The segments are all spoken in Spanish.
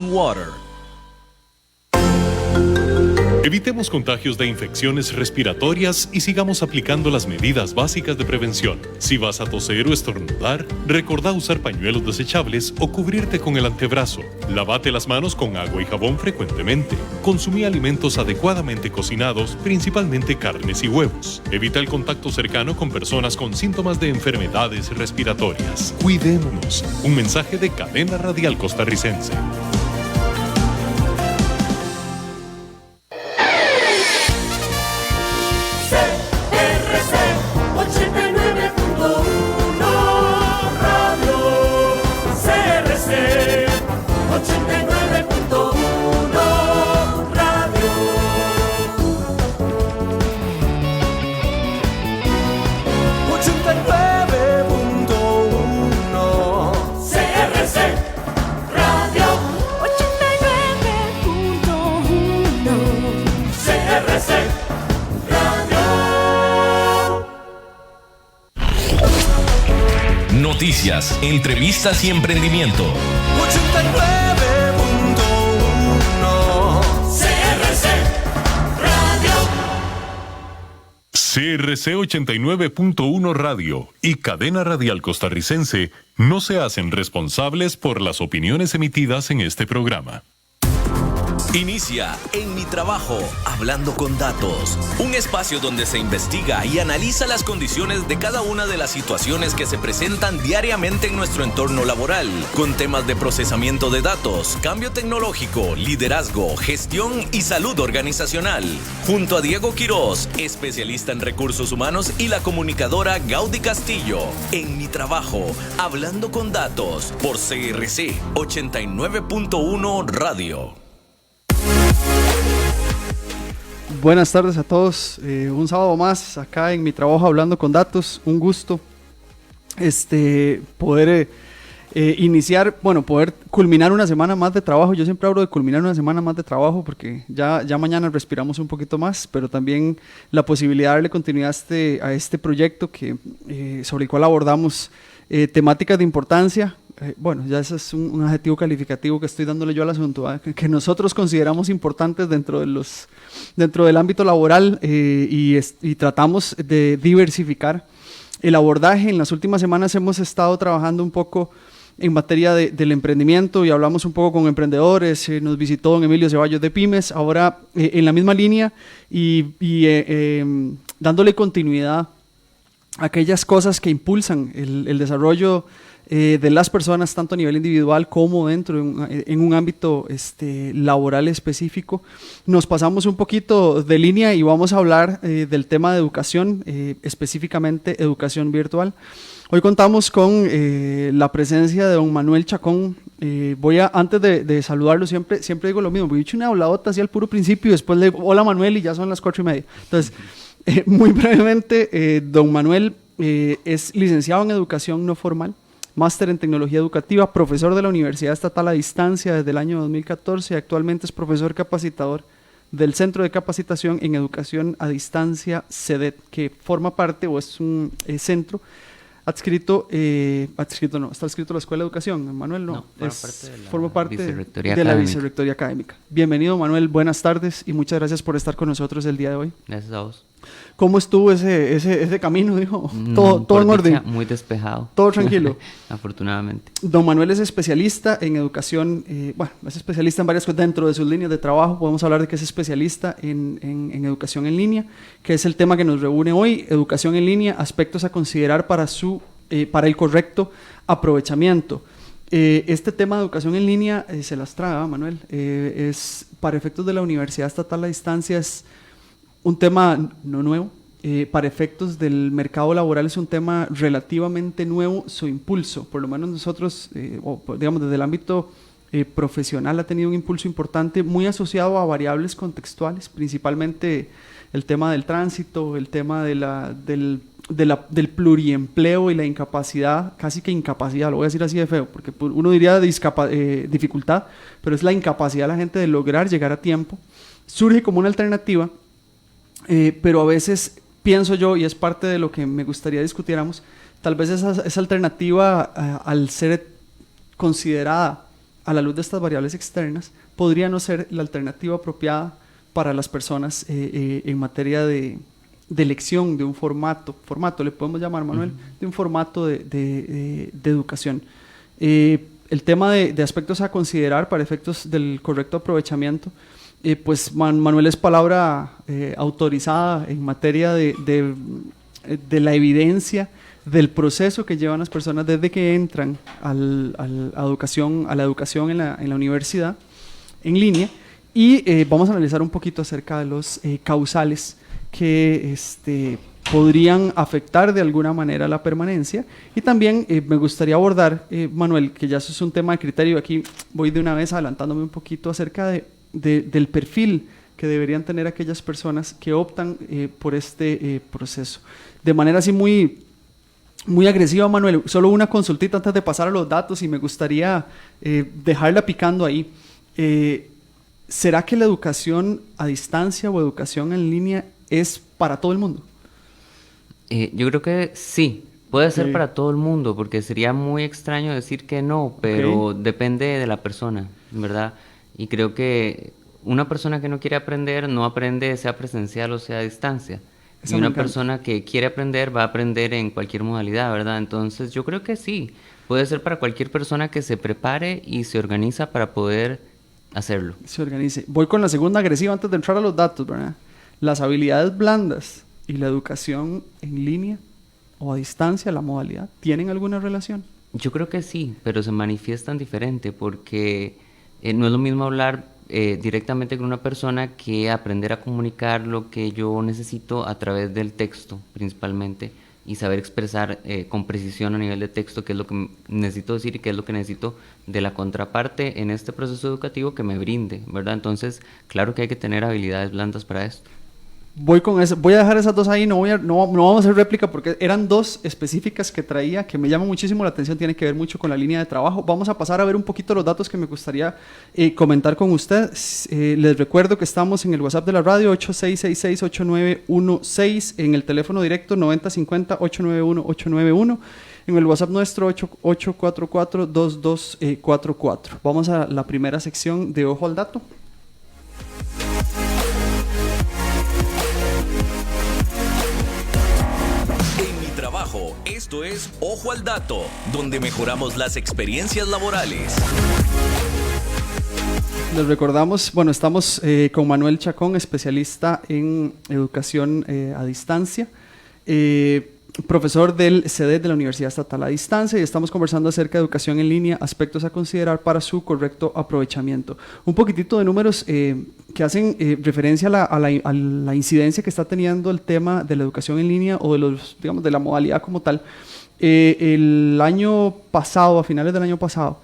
Water. Evitemos contagios de infecciones respiratorias y sigamos aplicando las medidas básicas de prevención. Si vas a toser o estornudar, recordá usar pañuelos desechables o cubrirte con el antebrazo. Lávate las manos con agua y jabón frecuentemente. Consumí alimentos adecuadamente cocinados, principalmente carnes y huevos. Evita el contacto cercano con personas con síntomas de enfermedades respiratorias. Cuidémonos. Un mensaje de Cadena Radial Costarricense. Noticias, entrevistas y emprendimiento. 89.1 CRC 89.1 Radio y Cadena Radial Costarricense no se hacen responsables por las opiniones emitidas en este programa. Inicia En Mi Trabajo, Hablando con Datos, un espacio donde se investiga y analiza las condiciones de cada una de las situaciones que se presentan diariamente en nuestro entorno laboral, con temas de procesamiento de datos, cambio tecnológico, liderazgo, gestión y salud organizacional. Junto a Diego Quiroz, especialista en recursos humanos, y la comunicadora Gaudí Castillo. En Mi Trabajo, Hablando con Datos, por CRC 89.1 Radio. Buenas tardes a todos, un sábado más acá en Mi Trabajo Hablando con Datos, un gusto poder poder culminar una semana más de trabajo. Yo siempre hablo de culminar una semana más de trabajo porque ya mañana respiramos un poquito más, pero también la posibilidad de darle continuidad a este proyecto sobre el cual abordamos temáticas de importancia. Ya ese es un adjetivo calificativo que estoy dándole yo al asunto, que nosotros consideramos importantes dentro del ámbito laboral, y tratamos de diversificar el abordaje. En las últimas semanas hemos estado trabajando un poco en materia del emprendimiento y hablamos un poco con emprendedores. Nos visitó don Emilio Ceballos de Pymes, ahora en la misma línea y dándole continuidad a aquellas cosas que impulsan el desarrollo de las personas, tanto a nivel individual como dentro en un ámbito laboral específico. Nos pasamos un poquito de línea y vamos a hablar del tema de educación, específicamente educación virtual. Hoy contamos con la presencia de don Manuel Chacón. Antes de saludarlo, siempre digo lo mismo, porque he hecho una habladota así al puro principio y después le digo, hola Manuel, y ya son las 4:30. Entonces, muy brevemente, don Manuel es licenciado en educación no formal, máster en tecnología educativa, profesor de la Universidad Estatal a Distancia desde el año 2014 y actualmente es profesor capacitador del Centro de Capacitación en Educación a Distancia CEDET, que forma parte o es un centro está adscrito a la Escuela de Educación. Manuel, forma parte de la Vicerrectoría Académica. Bienvenido, Manuel, buenas tardes y muchas gracias por estar con nosotros el día de hoy. Gracias a vos. ¿Cómo estuvo ese camino, dijo? Todo en orden. Muy despejado. Todo tranquilo. Afortunadamente. Don Manuel es especialista en educación, es especialista en varias cosas dentro de sus líneas de trabajo. Podemos hablar de que es especialista en educación en línea, que es el tema que nos reúne hoy. Educación en línea, aspectos a considerar para el correcto aprovechamiento. Este tema de educación en línea se las trae, Manuel. Es para efectos de la Universidad Estatal a Distancia, es un tema no nuevo. Para efectos del mercado laboral es un tema relativamente nuevo. Su impulso, por lo menos nosotros, desde el ámbito profesional, ha tenido un impulso importante, muy asociado a variables contextuales, principalmente el tema del tránsito, el tema del pluriempleo y la incapacidad, casi que incapacidad, lo voy a decir así de feo, porque uno diría dificultad, pero es la incapacidad de la gente de lograr llegar a tiempo. Surge como una alternativa, pero a veces pienso yo, y es parte de lo que me gustaría discutiéramos, tal vez esa alternativa, al ser considerada a la luz de estas variables externas, podría no ser la alternativa apropiada para las personas en materia de elección de un formato le podemos llamar, Manuel, de un formato de educación. El tema de aspectos a considerar para efectos del correcto aprovechamiento, pues Manuel es palabra autorizada en materia de la evidencia del proceso que llevan las personas desde que entran a la educación en la universidad en línea, y vamos a analizar un poquito acerca de los causales que podrían afectar de alguna manera la permanencia. Y también me gustaría abordar, Manuel, que ya eso es un tema de criterio, aquí voy de una vez adelantándome un poquito acerca del perfil que deberían tener aquellas personas que optan por este proceso. De manera así muy agresiva, Manuel, solo una consultita antes de pasar a los datos, y me gustaría dejarla picando ahí. ¿Será que la educación a distancia o educación en línea es para todo el mundo? Yo creo que sí, puede ser para todo el mundo, porque sería muy extraño decir que no, pero depende de la persona, ¿verdad? Y creo que una persona que no quiere aprender, no aprende sea presencial o sea a distancia. Y una persona que quiere aprender va a aprender en cualquier modalidad, ¿verdad? Entonces yo creo que sí, puede ser para cualquier persona que se prepare y se organiza para poder hacerlo. Se organice. Voy con la segunda agresiva antes de entrar a los datos, ¿verdad? Las habilidades blandas y la educación en línea o a distancia, la modalidad, ¿tienen alguna relación? Yo creo que sí, pero se manifiestan diferente, porque no es lo mismo hablar directamente con una persona que aprender a comunicar lo que yo necesito a través del texto principalmente, y saber expresar con precisión a nivel de texto qué es lo que necesito decir y qué es lo que necesito de la contraparte en este proceso educativo que me brinde, ¿verdad? Entonces, claro que hay que tener habilidades blandas para esto. Voy con eso. Voy a dejar esas dos ahí, no vamos a hacer réplica porque eran dos específicas que traía, que me llaman muchísimo la atención, tiene que ver mucho con la línea de trabajo. Vamos a pasar a ver un poquito los datos que me gustaría comentar con usted. Les recuerdo que estamos en el WhatsApp de la radio, 8666-8916, en el teléfono directo 9050-891-891, en el WhatsApp nuestro 8844-2244. Vamos a la primera sección de Ojo al Dato. Esto es Ojo al Dato, donde mejoramos las experiencias laborales. Les recordamos, bueno, estamos con Manuel Chacón, especialista en educación a distancia, profesor del CEDET de la Universidad Estatal a Distancia, y estamos conversando acerca de educación en línea, aspectos a considerar para su correcto aprovechamiento. Un poquitito de números que hacen referencia a la incidencia que está teniendo el tema de la educación en línea o de la modalidad como tal. El año pasado, a finales del año pasado,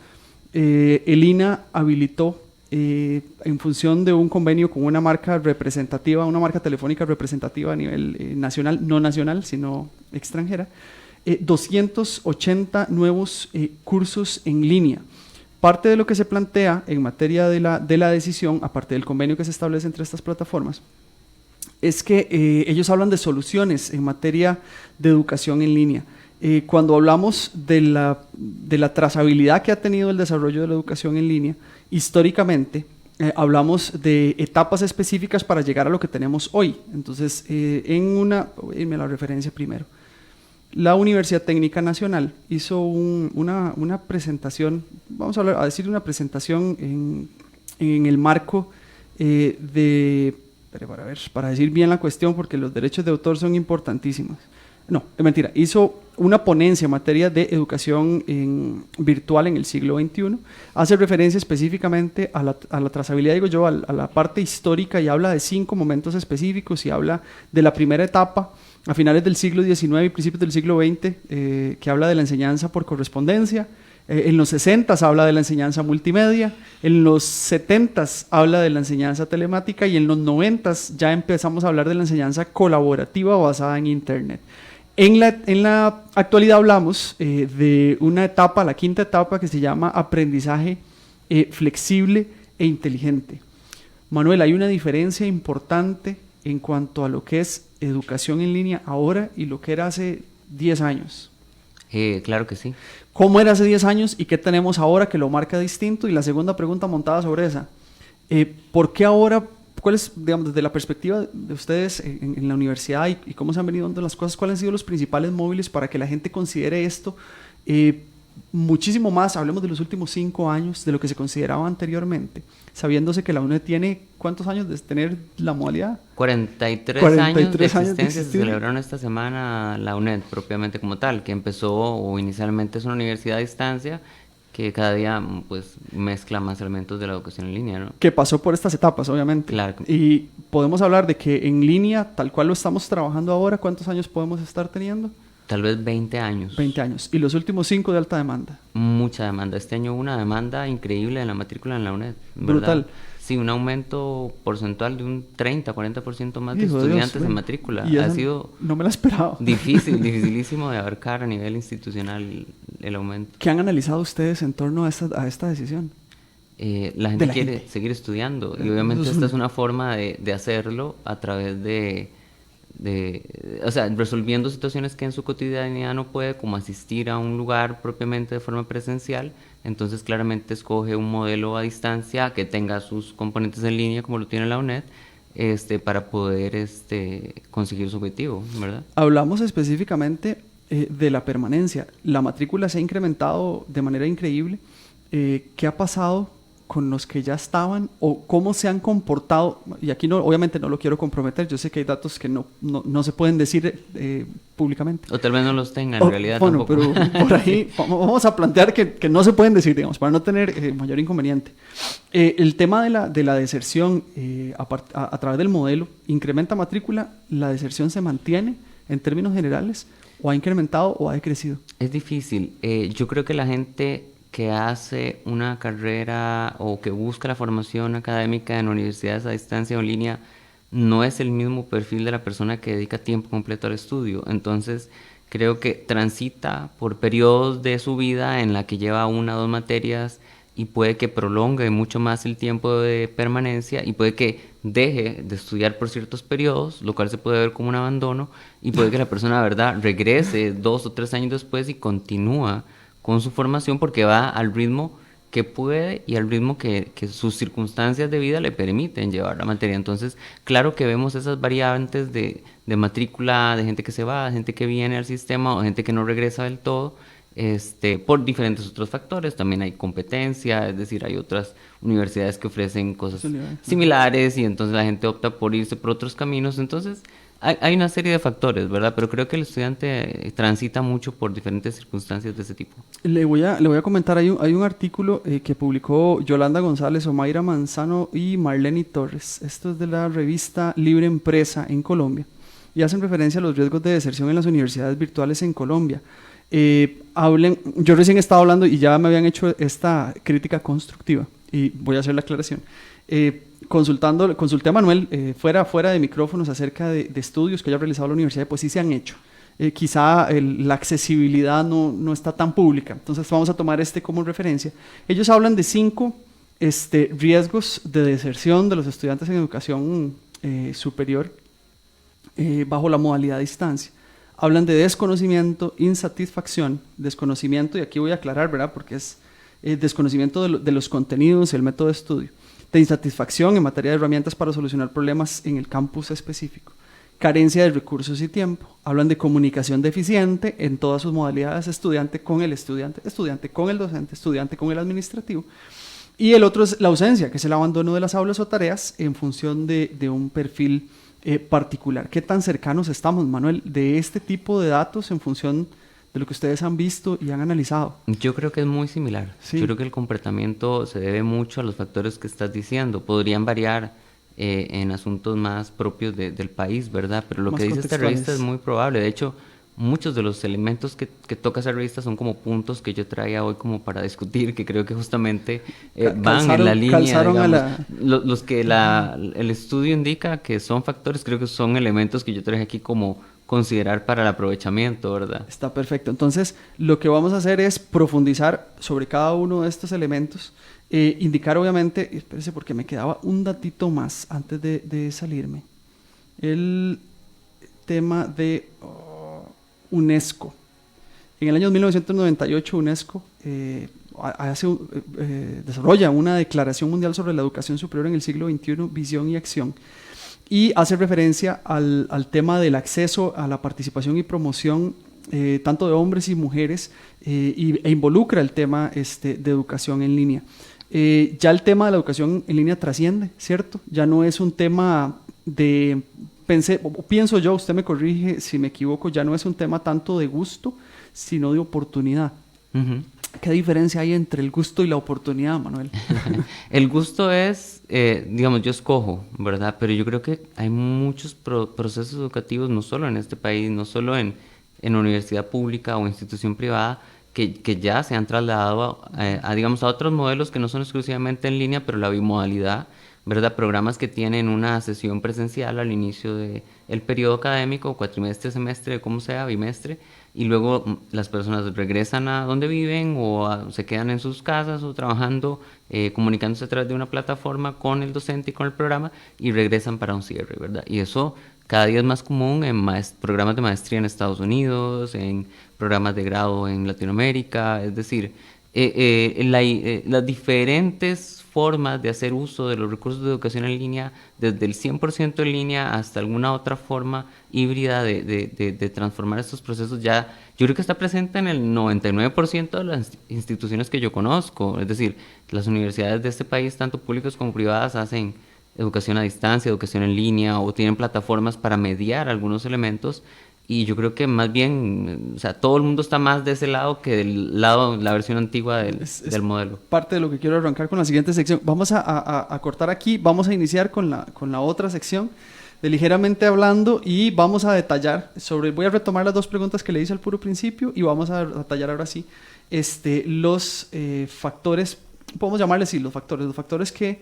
el INA habilitó, en función de un convenio con una marca representativa, una marca telefónica representativa a nivel nacional, no nacional, sino extranjera, 280 nuevos cursos en línea. Parte de lo que se plantea en materia de la decisión, aparte del convenio que se establece entre estas plataformas, es que ellos hablan de soluciones en materia de educación en línea. Cuando hablamos de la trazabilidad que ha tenido el desarrollo de la educación en línea, históricamente hablamos de etapas específicas para llegar a lo que tenemos hoy. Entonces, irme a la referencia primero. La Universidad Técnica Nacional hizo una presentación, vamos a decir una presentación en el marco para decir bien la cuestión, porque los derechos de autor son importantísimos. No, es mentira. Hizo una ponencia en materia de educación virtual en el siglo XXI. Hace referencia específicamente a la trazabilidad, digo yo, a la parte histórica, y habla de 5 momentos específicos, y habla de la primera etapa a finales del siglo XIX y principios del siglo XX, que habla de la enseñanza por correspondencia. En los 60 habla de la enseñanza multimedia, en los 70 habla de la enseñanza telemática, y en los 90 ya empezamos a hablar de la enseñanza colaborativa basada en Internet. En la actualidad hablamos de una etapa, la quinta etapa, que se llama aprendizaje flexible e inteligente. Manuel, hay una diferencia importante en cuanto a lo que es educación en línea ahora y lo que era hace 10 años. Claro que sí. ¿Cómo era hace 10 años y qué tenemos ahora que lo marca distinto? Y la segunda pregunta montada sobre esa, ¿por qué ahora, cuál es, digamos, desde la perspectiva de ustedes en la universidad y cómo se han venido dando las cosas, cuáles han sido los principales móviles para que la gente considere esto muchísimo más, hablemos de los últimos 5 años, de lo que se consideraba anteriormente, sabiéndose que la UNED tiene, ¿cuántos años de tener la modalidad? 43 años de existencia. Se celebraron esta semana la UNED propiamente como tal, que empezó o inicialmente es una universidad a distancia que cada día pues mezcla más elementos de la educación en línea, ¿no? Que pasó por estas etapas, obviamente. Claro. Y podemos hablar de que en línea, tal cual lo estamos trabajando ahora, ¿cuántos años podemos estar teniendo? Tal vez 20 años. 20 años. ¿Y los últimos 5 de alta demanda? Mucha demanda. Este año hubo una demanda increíble en la matrícula en la UNED. ¿Verdad? Brutal. Sí, un aumento porcentual de un 30-40% más de Hijo estudiantes Dios, en matrícula. Y Ha sido no me la esperaba. dificilísimo de abarcar a nivel institucional el aumento. ¿Qué han analizado ustedes en torno a esta decisión? La gente quiere seguir estudiando y obviamente esta es una forma de hacerlo a través o sea, resolviendo situaciones que en su cotidianidad no puede, como asistir a un lugar propiamente de forma presencial. Entonces claramente escoge un modelo a distancia que tenga sus componentes en línea como lo tiene la UNED, para poder conseguir su objetivo, ¿verdad? Hablamos específicamente de la permanencia. La matrícula se ha incrementado de manera increíble. ¿Qué ha pasado con los que ya estaban o cómo se han comportado? Y aquí no, obviamente no lo quiero comprometer, yo sé que hay datos que no se pueden decir públicamente. O tal vez no los tengan, en realidad bueno, tampoco. pero por ahí vamos a plantear que no se pueden decir, digamos, para no tener mayor inconveniente. El tema de la deserción a través del modelo, ¿incrementa matrícula? ¿La deserción se mantiene en términos generales? ¿O ha incrementado o ha decrecido? Es difícil. Yo creo que la gente que hace una carrera o que busca la formación académica en universidades a distancia o en línea no es el mismo perfil de la persona que dedica tiempo completo al estudio. Entonces creo que transita por periodos de su vida en la que lleva 1 o 2 materias y puede que prolongue mucho más el tiempo de permanencia y puede que deje de estudiar por ciertos periodos, lo cual se puede ver como un abandono, y puede que la persona, verdad, regrese 2 o 3 años después y continúa con su formación porque va al ritmo que puede y al ritmo que sus circunstancias de vida le permiten llevar la materia. Entonces, claro que vemos esas variantes de matrícula, de gente que se va, de gente que viene al sistema o gente que no regresa del todo, por diferentes otros factores. También hay competencia, es decir, hay otras universidades que ofrecen cosas similares y entonces la gente opta por irse por otros caminos. Entonces, hay una serie de factores, ¿verdad? Pero creo que el estudiante transita mucho por diferentes circunstancias de ese tipo. Le voy a comentar, hay un artículo que publicó Yolanda González, Omaira Manzano y Marlene Torres. Esto es de la revista Libre Empresa en Colombia. Y hacen referencia a los riesgos de deserción en las universidades virtuales en Colombia. Yo recién estaba hablando y ya me habían hecho esta crítica constructiva. Y voy a hacer la aclaración. Consulté a Manuel fuera de micrófonos acerca de estudios que haya realizado la universidad, pues sí se han hecho. Quizá la accesibilidad no está tan pública, entonces vamos a tomar como referencia. Ellos hablan de 5 riesgos de deserción de los estudiantes en educación superior bajo la modalidad a distancia. Hablan de desconocimiento, insatisfacción, desconocimiento, y aquí voy a aclarar, ¿verdad? Porque es desconocimiento de los contenidos y el método de estudio, de insatisfacción en materia de herramientas para solucionar problemas en el campus específico, carencia de recursos y tiempo. Hablan de comunicación deficiente en todas sus modalidades, estudiante con el estudiante, estudiante con el docente, estudiante con el administrativo. Y el otro es la ausencia, que es el abandono de las aulas o tareas en función de un perfil particular. ¿Qué tan cercanos estamos, Manuel, de este tipo de datos en función de lo que ustedes han visto y han analizado? Yo creo que es muy similar. Sí. Yo creo que el comportamiento se debe mucho a los factores que estás diciendo. Podrían variar en asuntos más propios del país, ¿verdad? Pero lo más que dice esta revista es muy probable. De hecho, muchos de los elementos que toca esa revista son como puntos que yo traía hoy como para discutir, que creo que justamente van en la línea, digamos, los que el estudio indica que son factores, creo que son elementos que yo traje aquí como considerar para el aprovechamiento, ¿verdad? Está perfecto. Entonces, lo que vamos a hacer es profundizar sobre cada uno de estos elementos, indicar obviamente, espérese porque me quedaba un datito más antes de salirme, el tema de UNESCO. En el año 1998 UNESCO desarrolla una Declaración Mundial sobre la Educación Superior en el siglo XXI, Visión y Acción, y hace referencia al tema del acceso a la participación y promoción tanto de hombres y mujeres e involucra el tema de educación en línea. Ya el tema de la educación en línea trasciende, ¿cierto? Ya no es un tema pienso yo, usted me corrige si me equivoco, ya no es un tema tanto de gusto, sino de oportunidad. Uh-huh. ¿Qué diferencia hay entre el gusto y la oportunidad, Manuel? El gusto es, digamos, yo escojo, ¿verdad? Pero yo creo que hay muchos procesos educativos, no solo en este país, no solo en universidad pública o institución privada, que ya se han trasladado digamos, a otros modelos que no son exclusivamente en línea, pero la bimodalidad, ¿verdad? Programas que tienen una sesión presencial al inicio del periodo académico, cuatrimestre, semestre, como sea, bimestre, y luego las personas regresan a donde viven o se quedan en sus casas o trabajando, comunicándose a través de una plataforma con el docente y con el programa y regresan para un cierre, ¿verdad? Y eso cada día es más común en programas de maestría en Estados Unidos, en programas de grado en Latinoamérica, es decir, las diferentes formas de hacer uso de los recursos de educación en línea, desde el 100% en línea hasta alguna otra forma híbrida de transformar estos procesos, ya yo creo que está presente en el 99% de las instituciones que yo conozco. Es decir, las universidades de este país, tanto públicas como privadas, hacen educación a distancia, educación en línea, o tienen plataformas para mediar algunos elementos. Y yo creo que más bien, o sea, todo el mundo está más de ese lado que del lado, la versión antigua del modelo. Parte de lo que quiero arrancar con la siguiente sección. Vamos a cortar aquí, vamos a iniciar con la otra sección de Ligeramente Hablando y vamos a detallar voy a retomar las dos preguntas que le hice al puro principio y vamos a detallar ahora sí los factores, podemos llamarles así, los factores que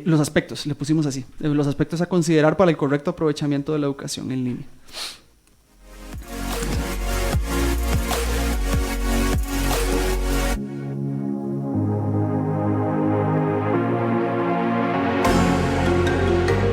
los aspectos, le pusimos así, los aspectos a considerar para el correcto aprovechamiento de la educación en línea.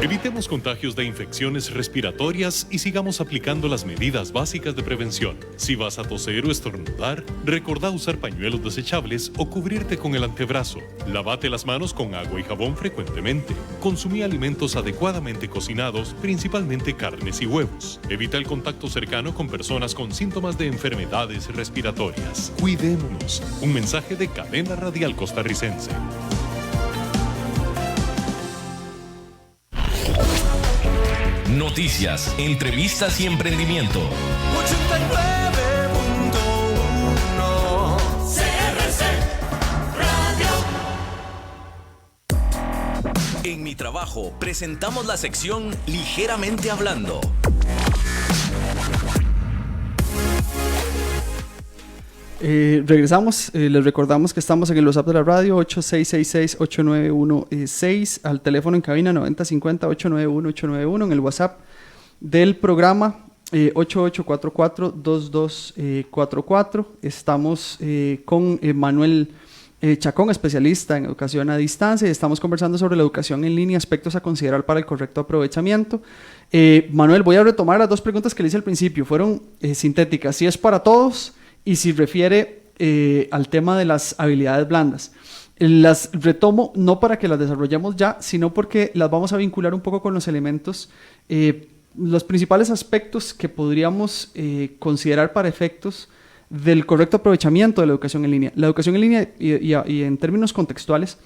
Evitemos contagios de infecciones respiratorias y sigamos aplicando las medidas básicas de prevención. Si vas a toser o estornudar, recordá usar pañuelos desechables o cubrirte con el antebrazo. Lávate las manos con agua y jabón frecuentemente. Consumí alimentos adecuadamente cocinados, principalmente carnes y huevos. Evita el contacto cercano con personas con síntomas de enfermedades respiratorias. Cuidémonos. Un mensaje de Cadena Radial Costarricense. Noticias, entrevistas y emprendimiento. 89.1 CRC Radio. En Mi Trabajo presentamos la sección Ligeramente Hablando. Regresamos, les recordamos que estamos en el WhatsApp de la radio 8666-891-6, al teléfono en cabina 9050-891-891, en el WhatsApp del programa 8844-2244. Estamos con Manuel Chacón, especialista en educación a distancia, y estamos conversando sobre la educación en línea, aspectos a considerar para el correcto aprovechamiento. Manuel, voy a retomar las dos preguntas que le hice al principio, fueron sintéticas, si es para todos y si refiere al tema de las habilidades blandas. Las retomo no para que las desarrollemos ya, sino porque las vamos a vincular un poco con los elementos, los principales aspectos que podríamos considerar para efectos del correcto aprovechamiento de la educación en línea. La educación en línea y en términos contextuales,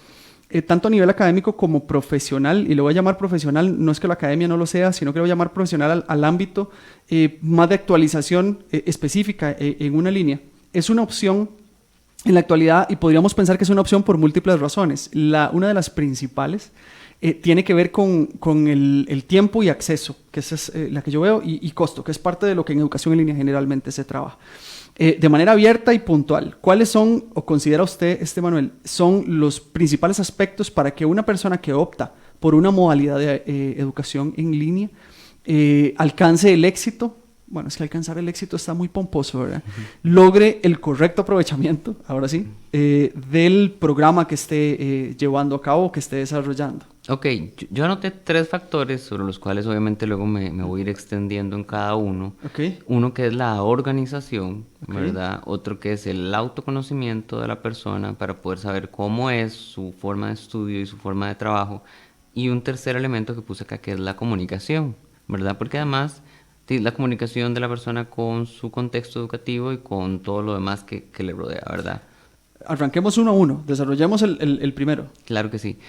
tanto a nivel académico como profesional, y lo voy a llamar profesional, no es que la academia no lo sea, sino que lo voy a llamar profesional al ámbito más de actualización específica en una línea, es una opción en la actualidad, y podríamos pensar que es una opción por múltiples razones. Una de las principales tiene que ver con el tiempo y acceso, que esa es la que yo veo, y costo, que es parte de lo que en educación en línea generalmente se trabaja. De manera abierta y puntual, ¿cuáles son, o considera usted, Manuel, son los principales aspectos para que una persona que opta por una modalidad de educación en línea alcance el éxito? Bueno, es que alcanzar el éxito está muy pomposo, ¿verdad? Logre el correcto aprovechamiento, ahora sí, del programa que esté llevando a cabo o que esté desarrollando. Ok, yo anoté 3 factores sobre los cuales obviamente luego me voy a ir extendiendo en cada uno. Okay. Uno que es la organización, Ok. ¿verdad? Otro que es el autoconocimiento de la persona para poder saber cómo es su forma de estudio y su forma de trabajo. Y un tercer elemento que puse acá que es la comunicación, ¿verdad? Porque además la comunicación de la persona con su contexto educativo y con todo lo demás que le rodea, ¿verdad? Arranquemos uno a uno, desarrollemos el primero. Claro que sí.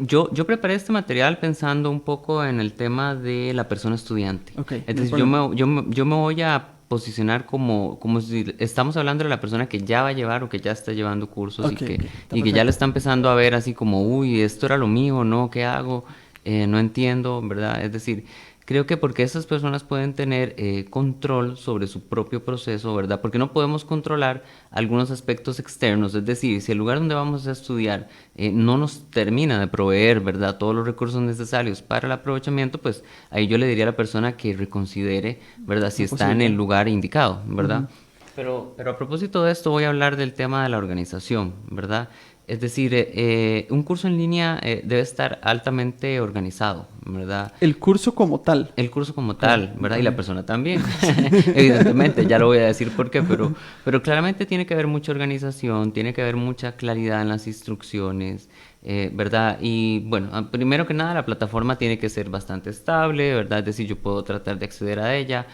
Yo preparé este material pensando un poco en el tema de la persona estudiante. Ok, Es no hay decir, problema. yo me voy a posicionar como si estamos hablando de la persona que ya va a llevar o que ya está llevando cursos Ok, y que, ok, está y que ya perfecto. le está empezando a ver así como, uy, esto era lo mío, ¿no? ¿Qué hago? No entiendo, ¿verdad? Es decir, creo que porque esas personas pueden tener control sobre su propio proceso, ¿verdad? Porque no podemos controlar algunos aspectos externos, es decir, si el lugar donde vamos a estudiar no nos termina de proveer, ¿verdad? Todos los recursos necesarios para el aprovechamiento, pues ahí yo le diría a la persona que reconsidere, ¿verdad? Si La está en posibilidad. el lugar indicado, ¿verdad? Pero a propósito de esto voy a hablar del tema de la organización, ¿verdad? Es decir, un curso en línea debe estar altamente organizado, ¿verdad? El curso como tal. El curso como tal, ¿verdad? Y la persona también, evidentemente, ya lo voy a decir por qué, pero claramente tiene que haber mucha organización, tiene que haber mucha claridad en las instrucciones, ¿verdad? Y bueno, primero que nada, la plataforma tiene que ser bastante estable, ¿verdad? Es decir, yo puedo tratar de acceder a ella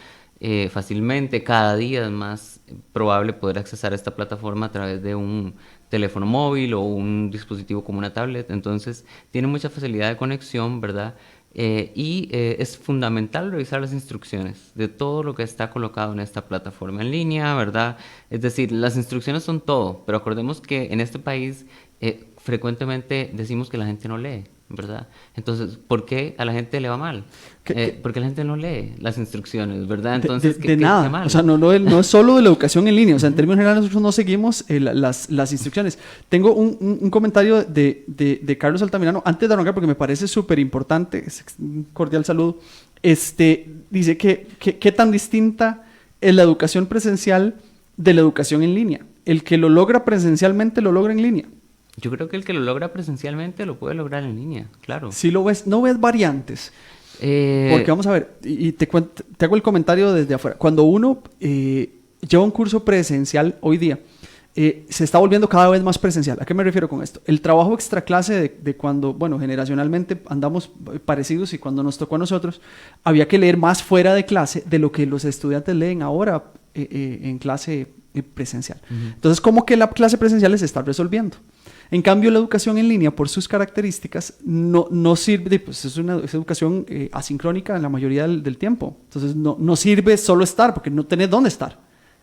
fácilmente, cada día es más probable poder accesar a esta plataforma a través de un teléfono móvil o un dispositivo como una tablet, entonces tiene mucha facilidad de conexión, ¿verdad? Es fundamental revisar las instrucciones de todo lo que está colocado en esta plataforma en línea, ¿verdad? Es decir, las instrucciones son todo, pero acordemos que en este país frecuentemente decimos que la gente no lee, ¿verdad? Entonces, ¿por qué a la gente le va mal? Porque la gente no lee las instrucciones, ¿verdad? Entonces, de ¿qué nada. está mal? O sea, no es solo de la educación en línea. O sea, en términos generales, nosotros no seguimos las instrucciones. Tengo un comentario de Carlos Altamirano, antes de arrancar, porque me parece súper importante. Un cordial saludo. Dice que qué tan distinta es la educación presencial de la educación en línea. El que lo logra presencialmente lo logra en línea. Yo creo que el que lo logra presencialmente lo puede lograr en línea, claro. Si lo ves, no ves variantes. Porque vamos a ver, y te hago el comentario desde afuera. Cuando uno lleva un curso presencial hoy día, se está volviendo cada vez más presencial. ¿A qué me refiero con esto? El trabajo extraclase de cuando, bueno, generacionalmente andamos parecidos y cuando nos tocó a nosotros, había que leer más fuera de clase de lo que los estudiantes leen ahora en clase presencial. Entonces, como que la clase presencial se está resolviendo. En cambio, la educación en línea, por sus características, no sirve, pues es educación asincrónica en la mayoría del tiempo. Entonces, no sirve solo estar, porque no tenés dónde estar.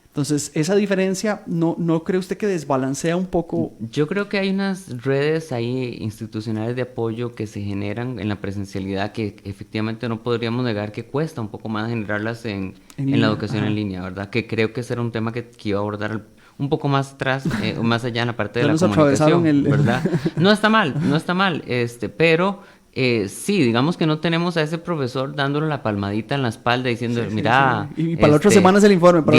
Entonces, esa diferencia, ¿no cree usted que desbalancea un poco? Yo creo que hay unas redes ahí institucionales de apoyo que se generan en la presencialidad que efectivamente no podríamos negar que cuesta un poco más generarlas en la educación en línea, ¿verdad? Que creo que ese era un tema que iba a abordar un poco más atrás, más allá en la parte de la comunicación, ¿verdad? No está mal, pero sí, digamos que no tenemos a ese profesor dándole la palmadita en la espalda diciendo, mira... Sí. Y para la otra semana es el informe,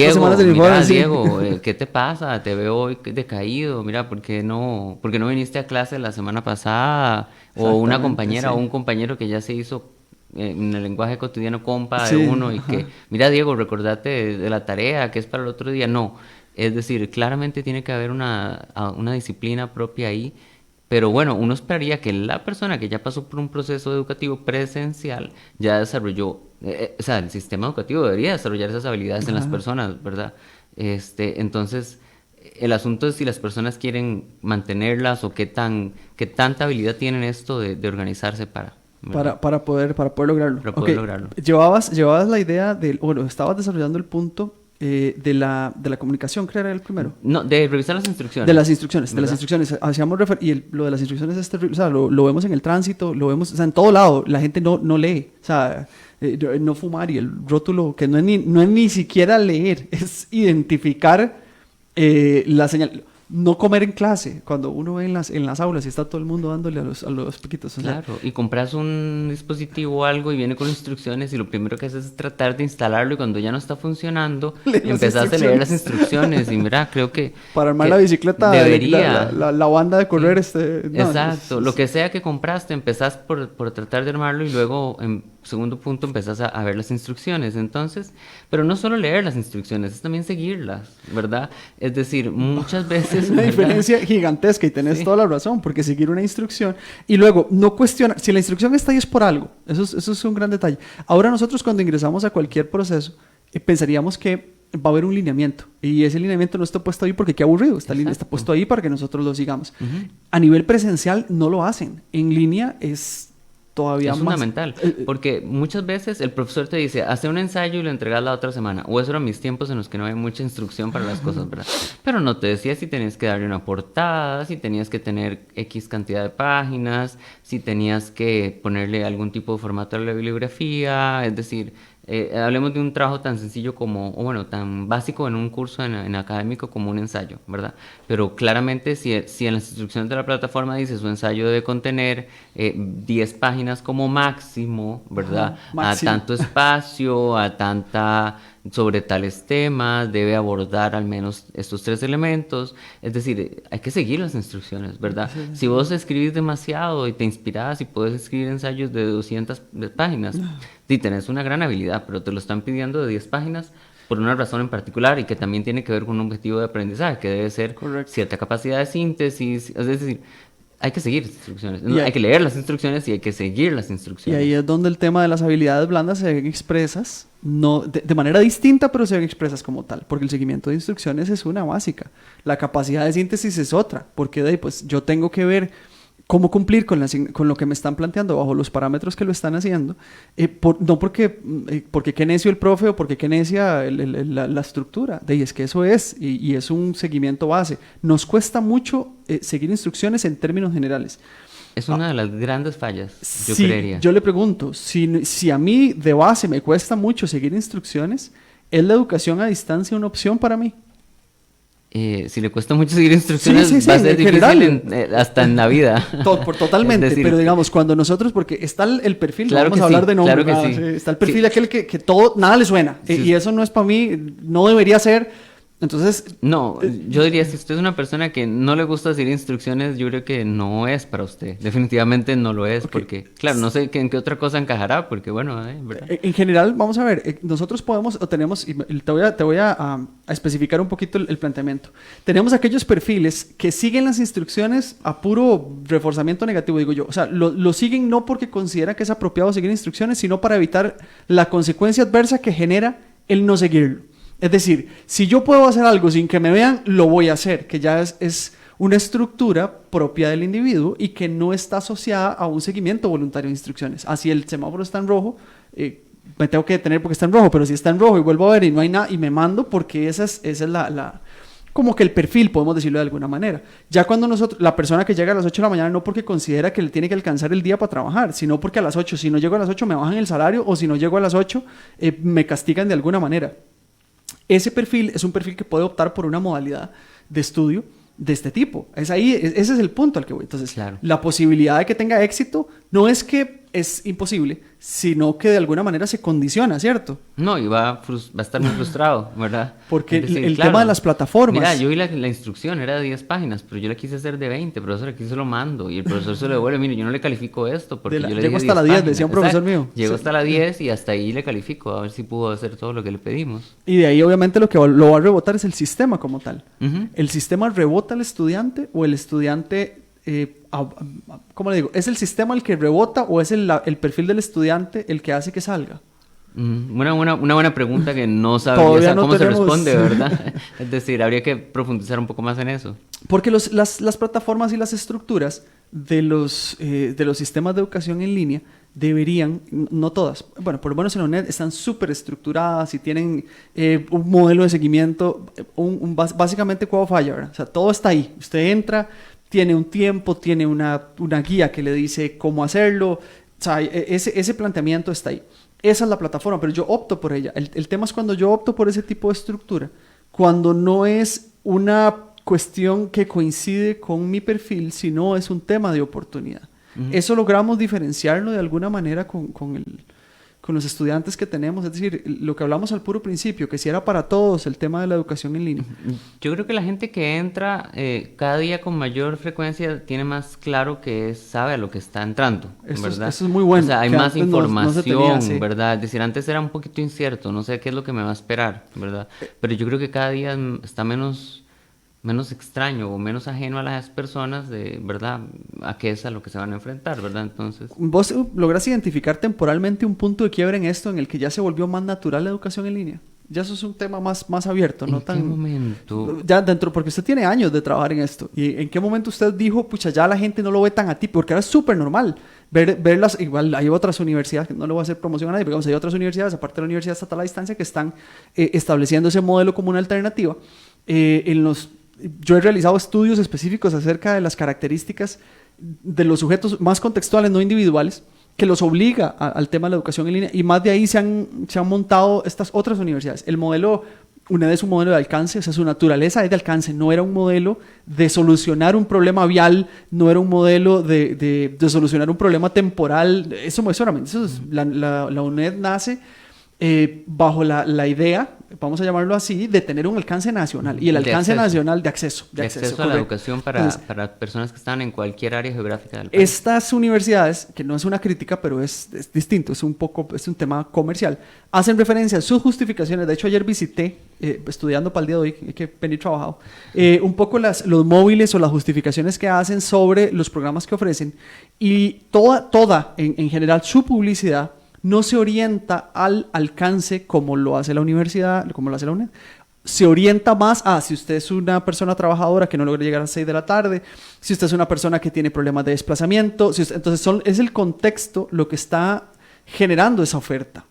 Diego, ¿qué te pasa? Te veo hoy decaído, mira, ¿por qué no viniste a clase la semana pasada? O una compañera o un compañero que ya se hizo en el lenguaje cotidiano compa de uno y que, mira Diego, recordate de la tarea que es para el otro día. No, es decir, claramente tiene que haber una disciplina propia ahí, pero bueno, uno esperaría que la persona que ya pasó por un proceso educativo presencial ya desarrolló, o sea, el sistema educativo debería desarrollar esas habilidades en las personas, ¿verdad? Entonces, el asunto es si las personas quieren mantenerlas o qué tanta habilidad tienen esto de organizarse para poder lograrlo. Para poder lograrlo. Llevabas la idea estabas desarrollando el punto de la comunicación, creo que era el primero. No, de revisar las instrucciones. De las instrucciones, ¿verdad? Hacíamos lo de las instrucciones es terrible, o sea, lo vemos en el tránsito, lo vemos, o sea, en todo lado, la gente no lee, o sea, no fumar y el rótulo, que no es ni siquiera leer, es identificar la señal. no comer en clase, cuando uno ve en las aulas y está todo el mundo dándole a los piquitos. O sea, Claro, y compras un dispositivo o algo y viene con instrucciones y lo primero que haces es tratar de instalarlo y cuando ya no está funcionando, Lee las empezás a leer las instrucciones y mira, creo que... para armar que la bicicleta, debería. la banda de correr, no, Exacto, lo que sea que compraste, empezás por tratar de armarlo y luego, en segundo punto, empezás a ver las instrucciones. Entonces, pero no solo leer las instrucciones, es también seguirlas, ¿verdad? Es decir, muchas veces... Es una ¿verdad? diferencia gigantesca y tenés Sí. toda la razón, porque seguir una instrucción y luego no cuestionar, si la instrucción está ahí es por algo, eso es un gran detalle. Ahora nosotros cuando ingresamos a cualquier proceso, pensaríamos que va a haber un lineamiento y ese lineamiento no está puesto ahí porque qué aburrido, está Exacto. puesto ahí para que nosotros lo sigamos. A nivel presencial no lo hacen, en línea es todavía Es más fundamental, porque muchas veces el profesor te dice, hace un ensayo y lo entregas la otra semana, o eso eran mis tiempos en los que no había mucha instrucción para las cosas, ¿verdad? Pero no te decía si tenías que darle una portada, si tenías que tener X cantidad de páginas, si tenías que ponerle algún tipo de formato a la bibliografía, es decir, hablemos de un trabajo tan sencillo como, o bueno, tan básico en un curso en académico como un ensayo, ¿verdad? Pero claramente si en las instrucciones de la plataforma dice su ensayo debe contener 10 páginas como máximo, ¿verdad? Máximo. A tanto espacio, a tanta... sobre tales temas, debe abordar al menos estos 3 elementos, es decir, hay que seguir las instrucciones, ¿verdad? Si vos escribís demasiado y te inspirás y puedes escribir ensayos de 200 páginas, sí tenés una gran habilidad, pero te lo están pidiendo de 10 páginas por una razón en particular y que también tiene que ver con un objetivo de aprendizaje, que debe ser Correcto. cierta capacidad de síntesis, es decir, hay que seguir las instrucciones, Y hay que leer las instrucciones y hay que seguir las y instrucciones. ahí es donde el tema de las habilidades blandas se ven expresas, no, de manera distinta, pero se ven expresas como tal, porque el seguimiento de instrucciones es una básica. La capacidad de síntesis es otra, porque de ahí, pues, yo tengo que ver cómo cumplir con lo que me están planteando bajo los parámetros que lo están haciendo, no porque qué necio el profe o porque qué necia la estructura, de ahí es que eso es, y es un seguimiento base. Nos cuesta mucho seguir instrucciones en términos generales. Es una de las grandes fallas, yo Sí, creería. yo le pregunto, si a mí de base me cuesta mucho seguir instrucciones, ¿es la educación a distancia una opción para mí? Si le cuesta mucho seguir instrucciones, Sí, va a ser en difícil general. hasta en la vida. Totalmente, Es decir, pero digamos, cuando nosotros, porque está el perfil, Claro vamos que a hablar sí, de nombre, claro que ¿verdad? sí. Sí, está el perfil Sí. de aquel que todo, nada le suena, Sí. y eso no es para mí, no debería ser, entonces, No, yo diría, si usted es una persona que no le gusta seguir instrucciones, yo creo que no es para usted. Definitivamente no lo es, porque, claro, no sé en qué otra cosa encajará, porque bueno, ¿verdad? en general, vamos a ver, nosotros podemos o tenemos, y te voy a especificar un poquito el planteamiento. Tenemos aquellos perfiles que siguen las instrucciones a puro reforzamiento negativo, digo yo. O sea, lo siguen no porque consideran que es apropiado seguir instrucciones, sino para evitar la consecuencia adversa que genera el no seguirlo. Es decir, si yo puedo hacer algo sin que me vean, lo voy a hacer, que ya es una estructura propia del individuo y que no está asociada a un seguimiento voluntario de instrucciones. Así el semáforo está en rojo, me tengo que detener porque está en rojo, pero si está en rojo y vuelvo a ver y no hay nada, y me mando porque esa es como que el perfil, podemos decirlo de alguna manera. Ya cuando la persona que llega a las 8 de la mañana no porque considera que le tiene que alcanzar el día para trabajar, sino porque a las 8, si no llego a las 8 me bajan el salario, o si no llego a las 8 me castigan de alguna manera. Ese perfil es un perfil que puede optar por una modalidad de estudio de este tipo. Ese es el punto al que voy. Entonces, Claro. la posibilidad de que tenga éxito no es que es imposible, sino que de alguna manera se condiciona, ¿cierto? No, y va a estar muy frustrado, ¿verdad? Porque Es decir, el tema de las plataformas... Mira, yo vi la instrucción, era de 10 páginas, pero yo la quise hacer de 20, profesor, aquí se lo mando. Y el profesor se lo devuelve, mire, yo no le califico esto, porque yo le llego dije hasta la 10, decía un profesor Exacto. mío. Llego Sí. hasta la 10 y hasta ahí le califico, a ver si pudo hacer todo lo que le pedimos. Y de ahí obviamente lo que lo va a rebotar es el sistema como tal. Ujú. ¿El sistema rebota al estudiante o el estudiante, cómo le digo, es el sistema el que rebota o es el perfil del estudiante el que hace que salga? Una buena pregunta que no Todavía sabría no cómo tenemos- se responde, ¿verdad? Es decir, habría que profundizar un poco más en eso. Porque las plataformas y las estructuras de los sistemas de educación en línea deberían, no todas, bueno, por lo menos en la UNED están súper estructuradas y tienen un modelo de seguimiento, básicamente Quo Falla, ¿verdad? O sea, todo está ahí. Usted entra, tiene un tiempo, tiene una guía que le dice cómo hacerlo. O sea, ese planteamiento está ahí. Esa es la plataforma, pero yo opto por ella. El tema es cuando yo opto por ese tipo de estructura, cuando no es una cuestión que coincide con mi perfil, sino es un tema de oportunidad. Eso logramos diferenciarlo de alguna manera con los estudiantes que tenemos, es decir, lo que hablamos al puro principio, que si era para todos el tema de la educación en línea. Yo creo que la gente que entra cada día con mayor frecuencia tiene más claro que sabe a lo que está entrando, ¿verdad? Eso es muy bueno. O sea, hay más información, no se tenía, sí. ¿verdad? Es decir, antes era un poquito incierto, no sé qué es lo que me va a esperar, ¿verdad? Pero yo creo que cada día está menos extraño o menos ajeno a las personas, ¿verdad? A qué es a lo que se van a enfrentar, ¿verdad? Entonces... ¿Vos lográs identificar temporalmente un punto de quiebre en esto en el que ya se volvió más natural la educación en línea? Ya eso es un tema más abierto, ¿no? ¿En qué momento? Ya dentro, porque usted tiene años de trabajar en esto. ¿Y en qué momento usted dijo, pucha, ya la gente no lo ve tan a ti? Porque ahora es súper normal verlas. Igual hay otras universidades, que no le voy a hacer promoción a nadie, pero digamos, hay otras universidades, aparte de la Universidad Estatal a Distancia, que están estableciendo ese modelo como una alternativa. Yo he realizado estudios específicos acerca de las características de los sujetos más contextuales, no individuales, que los obliga al tema de la educación en línea, y más de ahí se han montado estas otras universidades. El modelo UNED es un modelo de alcance, o sea, su naturaleza es de alcance, no era un modelo de solucionar un problema vial, no era un modelo de solucionar un problema temporal, eso es, la UNED nace bajo la idea, vamos a llamarlo así, de tener un alcance nacional, y el alcance nacional de acceso a la educación para personas que están en cualquier área geográfica del país. Estas universidades, que no es una crítica, pero es distinto, es un tema comercial, hacen referencia en sus justificaciones. De hecho, ayer visité, estudiando para el día de hoy, que venir trabajado, un poco los móviles o las justificaciones que hacen sobre los programas que ofrecen, y toda en general, su publicidad no se orienta al alcance como lo hace la universidad, como lo hace la UNED. Se orienta más a si usted es una persona trabajadora que no logra llegar a las 6 de la tarde, si usted es una persona que tiene problemas de desplazamiento, entonces es el contexto lo que está generando esa oferta.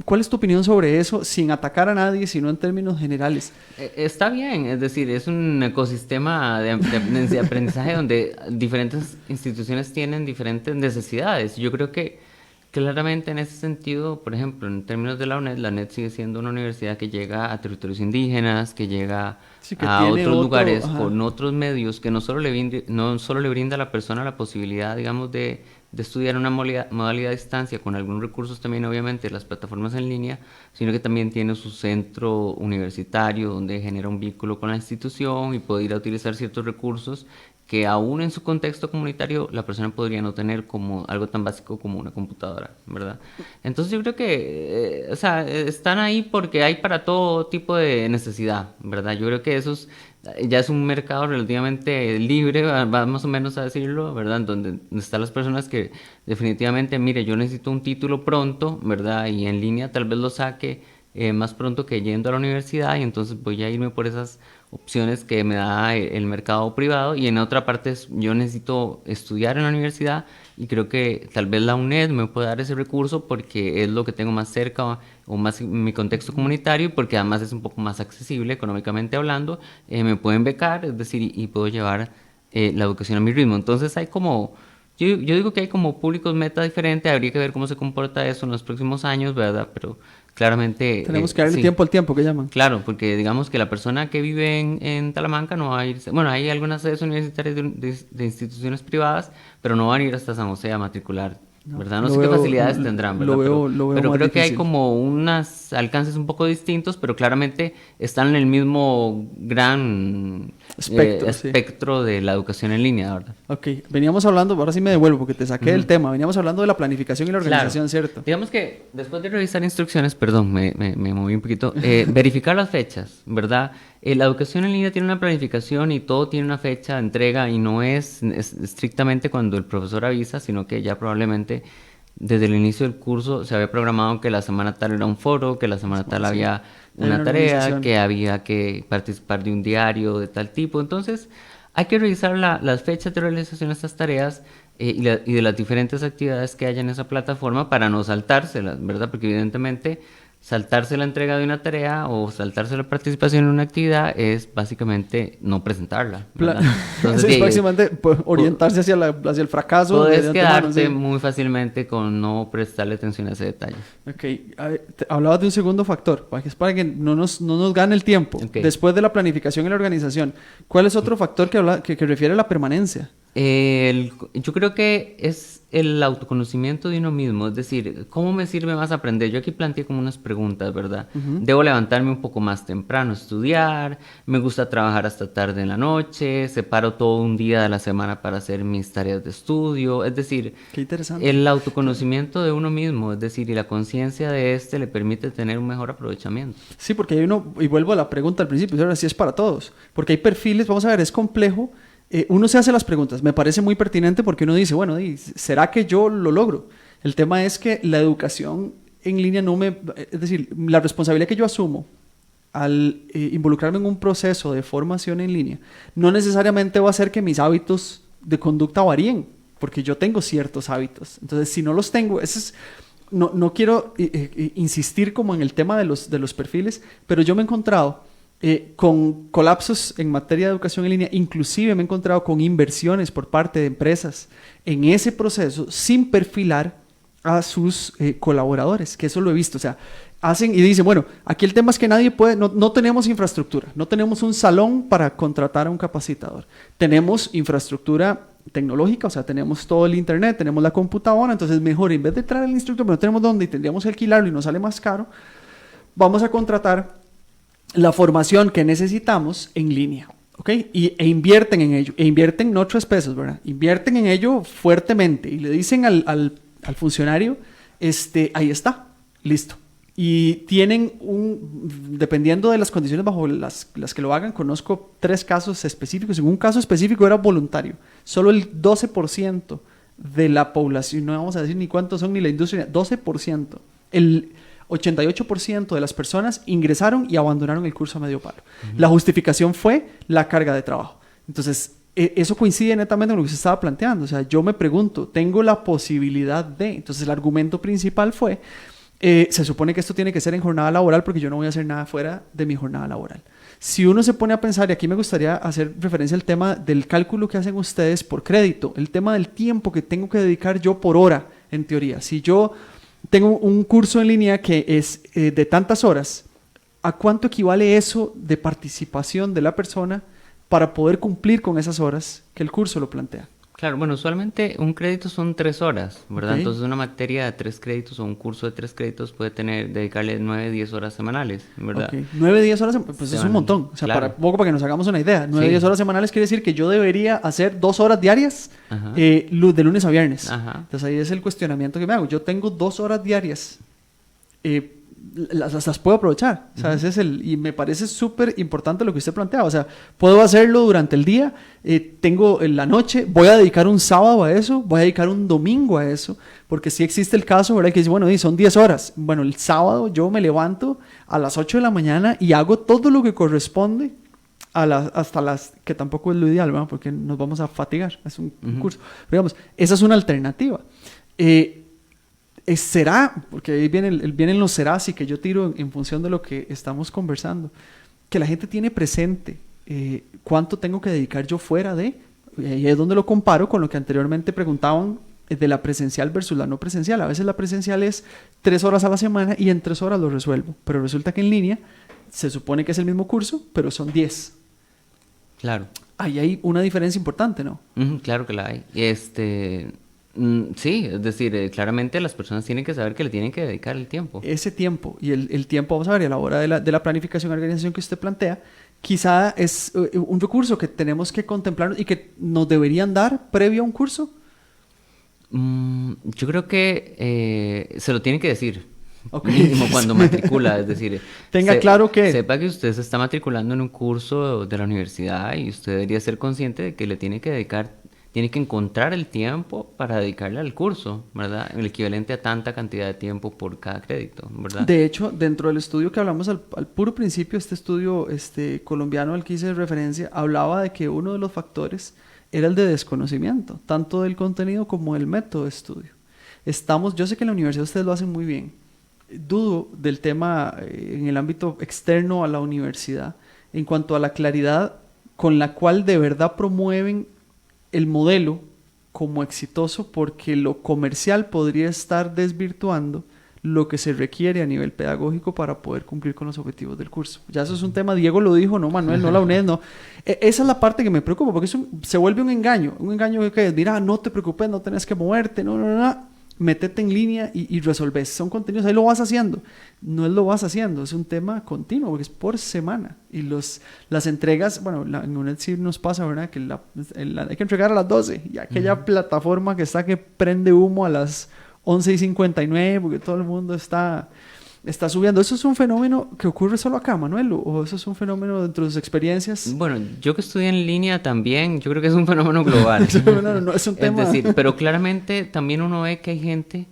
¿Cuál es tu opinión sobre eso, sin atacar a nadie, sino en términos generales? Está bien, es decir, es un ecosistema de aprendizaje donde diferentes instituciones tienen diferentes necesidades. Yo creo que claramente en ese sentido, por ejemplo, en términos de la UNED sigue siendo una universidad que llega a territorios indígenas, que llega a otros lugares con otros medios, que no solo le brinda a la persona la posibilidad, digamos, de estudiar una modalidad a distancia con algunos recursos también, obviamente, las plataformas en línea, sino que también tiene su centro universitario donde genera un vínculo con la institución y puede ir a utilizar ciertos recursos que aún en su contexto comunitario la persona podría no tener, como algo tan básico como una computadora, ¿verdad? Entonces yo creo que están ahí porque hay para todo tipo de necesidad, ¿verdad? Yo creo que ya es un mercado relativamente libre, va más o menos a decirlo, ¿verdad? Donde están las personas que definitivamente, mire, yo necesito un título pronto, ¿verdad? Y en línea tal vez lo saque más pronto que yendo a la universidad, y entonces voy a irme por esas opciones que me da el mercado privado, y en otra parte yo necesito estudiar en la universidad, y creo que tal vez la UNED me puede dar ese recurso porque es lo que tengo más cerca o más en mi contexto comunitario, y porque además es un poco más accesible económicamente hablando, me pueden becar, es decir, y puedo llevar la educación a mi ritmo. Entonces hay como... Yo digo que hay como públicos meta diferentes, habría que ver cómo se comporta eso en los próximos años, ¿verdad? Pero claramente... Tenemos que darle tiempo al tiempo, que llaman. Claro, porque digamos que la persona que vive en Talamanca no va a irse... Bueno, hay algunas sedes universitarias de instituciones privadas, pero no van a ir hasta San José a matricular, ¿verdad? No sé qué facilidades tendrán, ¿verdad? Pero creo que hay como unos alcances un poco distintos, pero claramente están en el mismo gran espectro de la educación en línea, ¿verdad? Ok, veníamos hablando, ahora sí me devuelvo porque te saqué del tema, veníamos hablando de la planificación y la organización, claro. ¿Cierto? Digamos que después de revisar instrucciones, perdón, me moví un poquito, verificar las fechas, ¿verdad? La educación en línea tiene una planificación y todo tiene una fecha de entrega, y no es estrictamente cuando el profesor avisa, sino que ya probablemente desde el inicio del curso se había programado que la semana tal era un foro, que la semana tal había una tarea, que había que participar de un diario de tal tipo. Entonces hay que revisar las fechas de realización de estas tareas y de las diferentes actividades que haya en esa plataforma para no saltárselas, ¿verdad? Porque evidentemente saltarse la entrega de una tarea o saltarse la participación en una actividad es básicamente no presentarla, ¿verdad? Entonces, es básicamente pues, orientarse hacia el fracaso. Puedes quedarte muy fácilmente con no prestarle atención a ese detalle. Ok, hablabas de un segundo factor, es para que no nos gane el tiempo. Okay. Después de la planificación y la organización, ¿cuál es otro factor que refiere a la permanencia? Yo creo que es el autoconocimiento de uno mismo, es decir, ¿cómo me sirve más aprender? Yo aquí planteé como unas preguntas, ¿verdad? Debo levantarme un poco más temprano, estudiar, me gusta trabajar hasta tarde en la noche, separo todo un día de la semana para hacer mis tareas de estudio, es decir, qué interesante. El autoconocimiento de uno mismo, es decir, y la conciencia de le permite tener un mejor aprovechamiento. Sí, porque hay uno, y vuelvo a la pregunta al principio, ahora sí es para todos, porque hay perfiles, vamos a ver, es complejo. Uno se hace las preguntas, me parece muy pertinente porque uno dice, bueno, ¿será que yo lo logro? El tema es que la educación en línea es decir, la responsabilidad que yo asumo al involucrarme en un proceso de formación en línea, no necesariamente va a hacer que mis hábitos de conducta varíen, porque yo tengo ciertos hábitos. Entonces, si no los tengo, no quiero insistir como en el tema de los perfiles, pero yo me he encontrado con colapsos en materia de educación en línea, inclusive me he encontrado con inversiones por parte de empresas en ese proceso sin perfilar a sus colaboradores, que eso lo he visto, o sea, hacen y dicen, bueno, aquí el tema es que nadie puede, no tenemos infraestructura, no tenemos un salón para contratar a un capacitador, tenemos infraestructura tecnológica, o sea, tenemos todo el internet, tenemos la computadora, entonces mejor, en vez de traer al instructor, pero no tenemos dónde y tendríamos que alquilarlo y nos sale más caro, vamos a contratar la formación que necesitamos en línea, ¿ok? E invierten en ello, e invierten no 3 pesos, ¿verdad? Invierten en ello fuertemente y le dicen al funcionario, ahí está, listo. Y tienen dependiendo de las condiciones bajo las que lo hagan, conozco 3 casos específicos. En un caso específico era voluntario, solo el 12% de la población, no vamos a decir ni cuántos son ni la industria, 12%. El 88% de las personas ingresaron y abandonaron el curso a medio palo. La justificación fue la carga de trabajo. Entonces, eso coincide netamente con lo que se estaba planteando. O sea, yo me pregunto, ¿tengo la posibilidad de? Entonces, el argumento principal fue, se supone que esto tiene que ser en jornada laboral porque yo no voy a hacer nada fuera de mi jornada laboral. Si uno se pone a pensar, y aquí me gustaría hacer referencia al tema del cálculo que hacen ustedes por crédito, el tema del tiempo que tengo que dedicar yo por hora, en teoría. Si yo tengo un curso en línea que es de tantas horas, ¿a cuánto equivale eso de participación de la persona para poder cumplir con esas horas que el curso lo plantea? Claro, bueno, usualmente un crédito son 3 horas, ¿verdad? Okay. Entonces una materia de 3 créditos o un curso de 3 créditos puede dedicarle 9-10 horas semanales, ¿verdad? Okay. 9-10 horas, pues es un montón. O sea, claro. para que nos hagamos una idea. 9-10 horas semanales quiere decir que yo debería hacer 2 horas diarias de lunes a viernes. Ajá. Entonces ahí es el cuestionamiento que me hago. Yo tengo 2 horas diarias, las puedo aprovechar. O sea, ese es y me parece súper importante lo que usted plantea. O sea, puedo hacerlo durante el día, tengo en la noche, voy a dedicar un sábado a eso, voy a dedicar un domingo a eso, porque sí existe el caso, ¿verdad? Que dice, bueno, son 10 horas. Bueno, el sábado yo me levanto a las 8 de la mañana y hago todo lo que corresponde hasta las, que tampoco es lo ideal, ¿verdad? Porque nos vamos a fatigar, es un curso. Pero digamos, esa es una alternativa. ¿Será? Porque ahí vienen los serás y que yo tiro en función de lo que estamos conversando, que la gente tiene presente cuánto tengo que dedicar yo fuera de, y ahí es donde lo comparo con lo que anteriormente preguntaban de la presencial versus la no presencial. A veces la presencial es 3 horas a la semana y en 3 horas lo resuelvo, pero resulta que en línea se supone que es el mismo curso, pero son 10. Claro. Ahí hay una diferencia importante, ¿no? Claro que la hay. Sí, es decir, claramente las personas tienen que saber que le tienen que dedicar el tiempo. Ese tiempo, y el tiempo, vamos a ver, a la hora de la planificación y organización que usted plantea, quizá es un recurso que tenemos que contemplar y que nos deberían dar previo a un curso. Yo creo que se lo tienen que decir. Mínimo cuando matricula, es decir, tenga claro que sepa que usted se está matriculando en un curso de la universidad y usted debería ser consciente de que le tiene que dedicar, tiene que encontrar el tiempo para dedicarle al curso, ¿verdad? El equivalente a tanta cantidad de tiempo por cada crédito, ¿verdad? De hecho, dentro del estudio que hablamos al puro principio, este estudio colombiano al que hice referencia, hablaba de que uno de los factores era el de desconocimiento, tanto del contenido como del método de estudio. Yo sé que en la universidad ustedes lo hacen muy bien, dudo del tema en el ámbito externo a la universidad en cuanto a la claridad con la cual de verdad promueven el modelo como exitoso, porque lo comercial podría estar desvirtuando lo que se requiere a nivel pedagógico para poder cumplir con los objetivos del curso. Ya eso es un tema, Diego lo dijo, no Manuel, no la UNED, no. Esa es la parte que me preocupa, porque se vuelve un engaño que es, mira, no te preocupes, no tenés que moverte, no, métete en línea y resolves. Son contenidos, ahí lo vas haciendo. No es lo vas haciendo, es un tema continuo, porque es por semana. Y las entregas, bueno, en UNED sí nos pasa, ¿verdad? Que hay que entregar a las 12, y aquella plataforma que está que prende humo a las 11:59, porque todo el mundo está subiendo. ¿Eso es un fenómeno que ocurre solo acá, Manuel? ¿O eso es un fenómeno dentro de sus experiencias? Bueno, yo que estudié en línea también, yo creo que es un fenómeno global. No, es un tema... Es decir, pero claramente también uno ve que hay gente,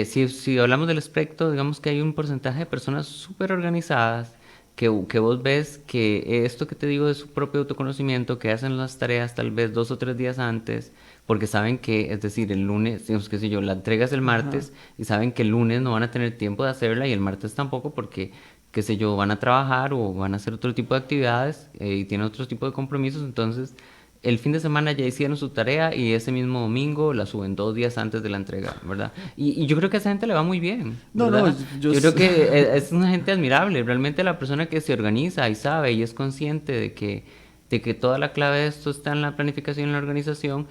si hablamos del espectro, digamos que hay un porcentaje de personas súper organizadas, que vos ves que esto que te digo de su propio autoconocimiento, que hacen las tareas tal vez 2 o 3 días antes, porque saben que, es decir, el lunes, digamos, qué sé yo, la entrega es el martes, y saben que el lunes no van a tener tiempo de hacerla y el martes tampoco porque, qué sé yo, van a trabajar o van a hacer otro tipo de actividades y tienen otro tipo de compromisos. Entonces el fin de semana ya hicieron su tarea y ese mismo domingo la suben 2 días antes de la entrega, ¿verdad? Y yo creo que a esa gente le va muy bien, ¿verdad? Yo creo que es una gente admirable. Realmente la persona que se organiza y sabe y es consciente de que toda la clave de esto está en la planificación y en la organización,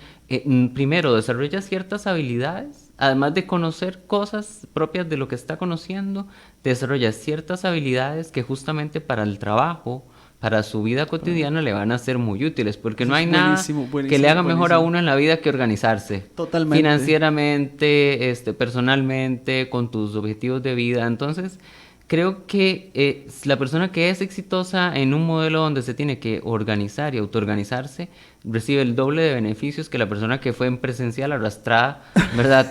primero desarrolla ciertas habilidades, además de conocer cosas propias de lo que está conociendo, desarrolla ciertas habilidades que justamente para el trabajo, para su vida cotidiana le van a ser muy útiles, porque no hay nada que le haga mejor a uno en la vida que organizarse. Totalmente. Financieramente, personalmente, con tus objetivos de vida. Entonces, creo que la persona que es exitosa en un modelo donde se tiene que organizar y autoorganizarse recibe el doble de beneficios que la persona que fue en presencial arrastrada, ¿verdad?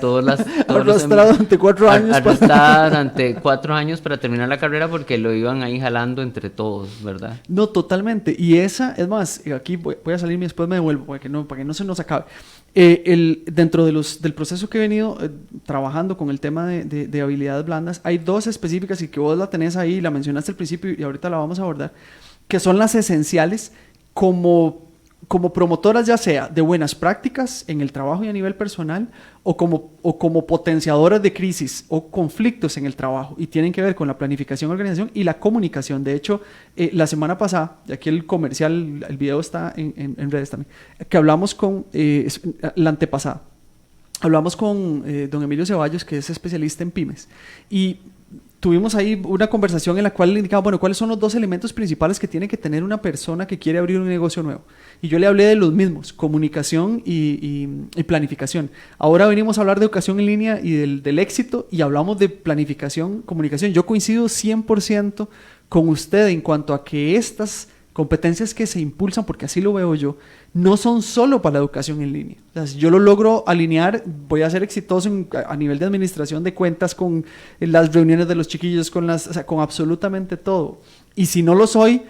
Arrastrada durante 4 años. Arrastrada durante 4 años para terminar la carrera porque lo iban ahí jalando entre todos, ¿verdad? No, totalmente. Y esa, es más, aquí voy a salir y después me devuelvo para que no se nos acabe. Dentro del proceso que he venido trabajando con el tema de habilidades blandas, hay 2 específicas y que vos la tenés ahí, la mencionaste al principio y ahorita la vamos a abordar, que son las esenciales como promotoras, ya sea de buenas prácticas en el trabajo y a nivel personal, o como potenciadoras de crisis o conflictos en el trabajo, y tienen que ver con la planificación, organización y la comunicación. De hecho, la semana pasada, y aquí el comercial, el video está en redes también, que hablamos con la antepasada, hablamos con don Emilio Ceballos, que es especialista en pymes, y tuvimos ahí una conversación en la cual le indicaba, bueno, ¿cuáles son los 2 elementos principales que tiene que tener una persona que quiere abrir un negocio nuevo? Y yo le hablé de los mismos, comunicación y planificación. Ahora venimos a hablar de educación en línea y del éxito, y hablamos de planificación, comunicación. Yo coincido 100% con usted en cuanto a que estas competencias que se impulsan, porque así lo veo yo, no son solo para la educación en línea. O sea, si yo lo logro alinear, voy a ser exitoso a nivel de administración de cuentas, con las reuniones de los chiquillos, con absolutamente todo. Y si no lo soy,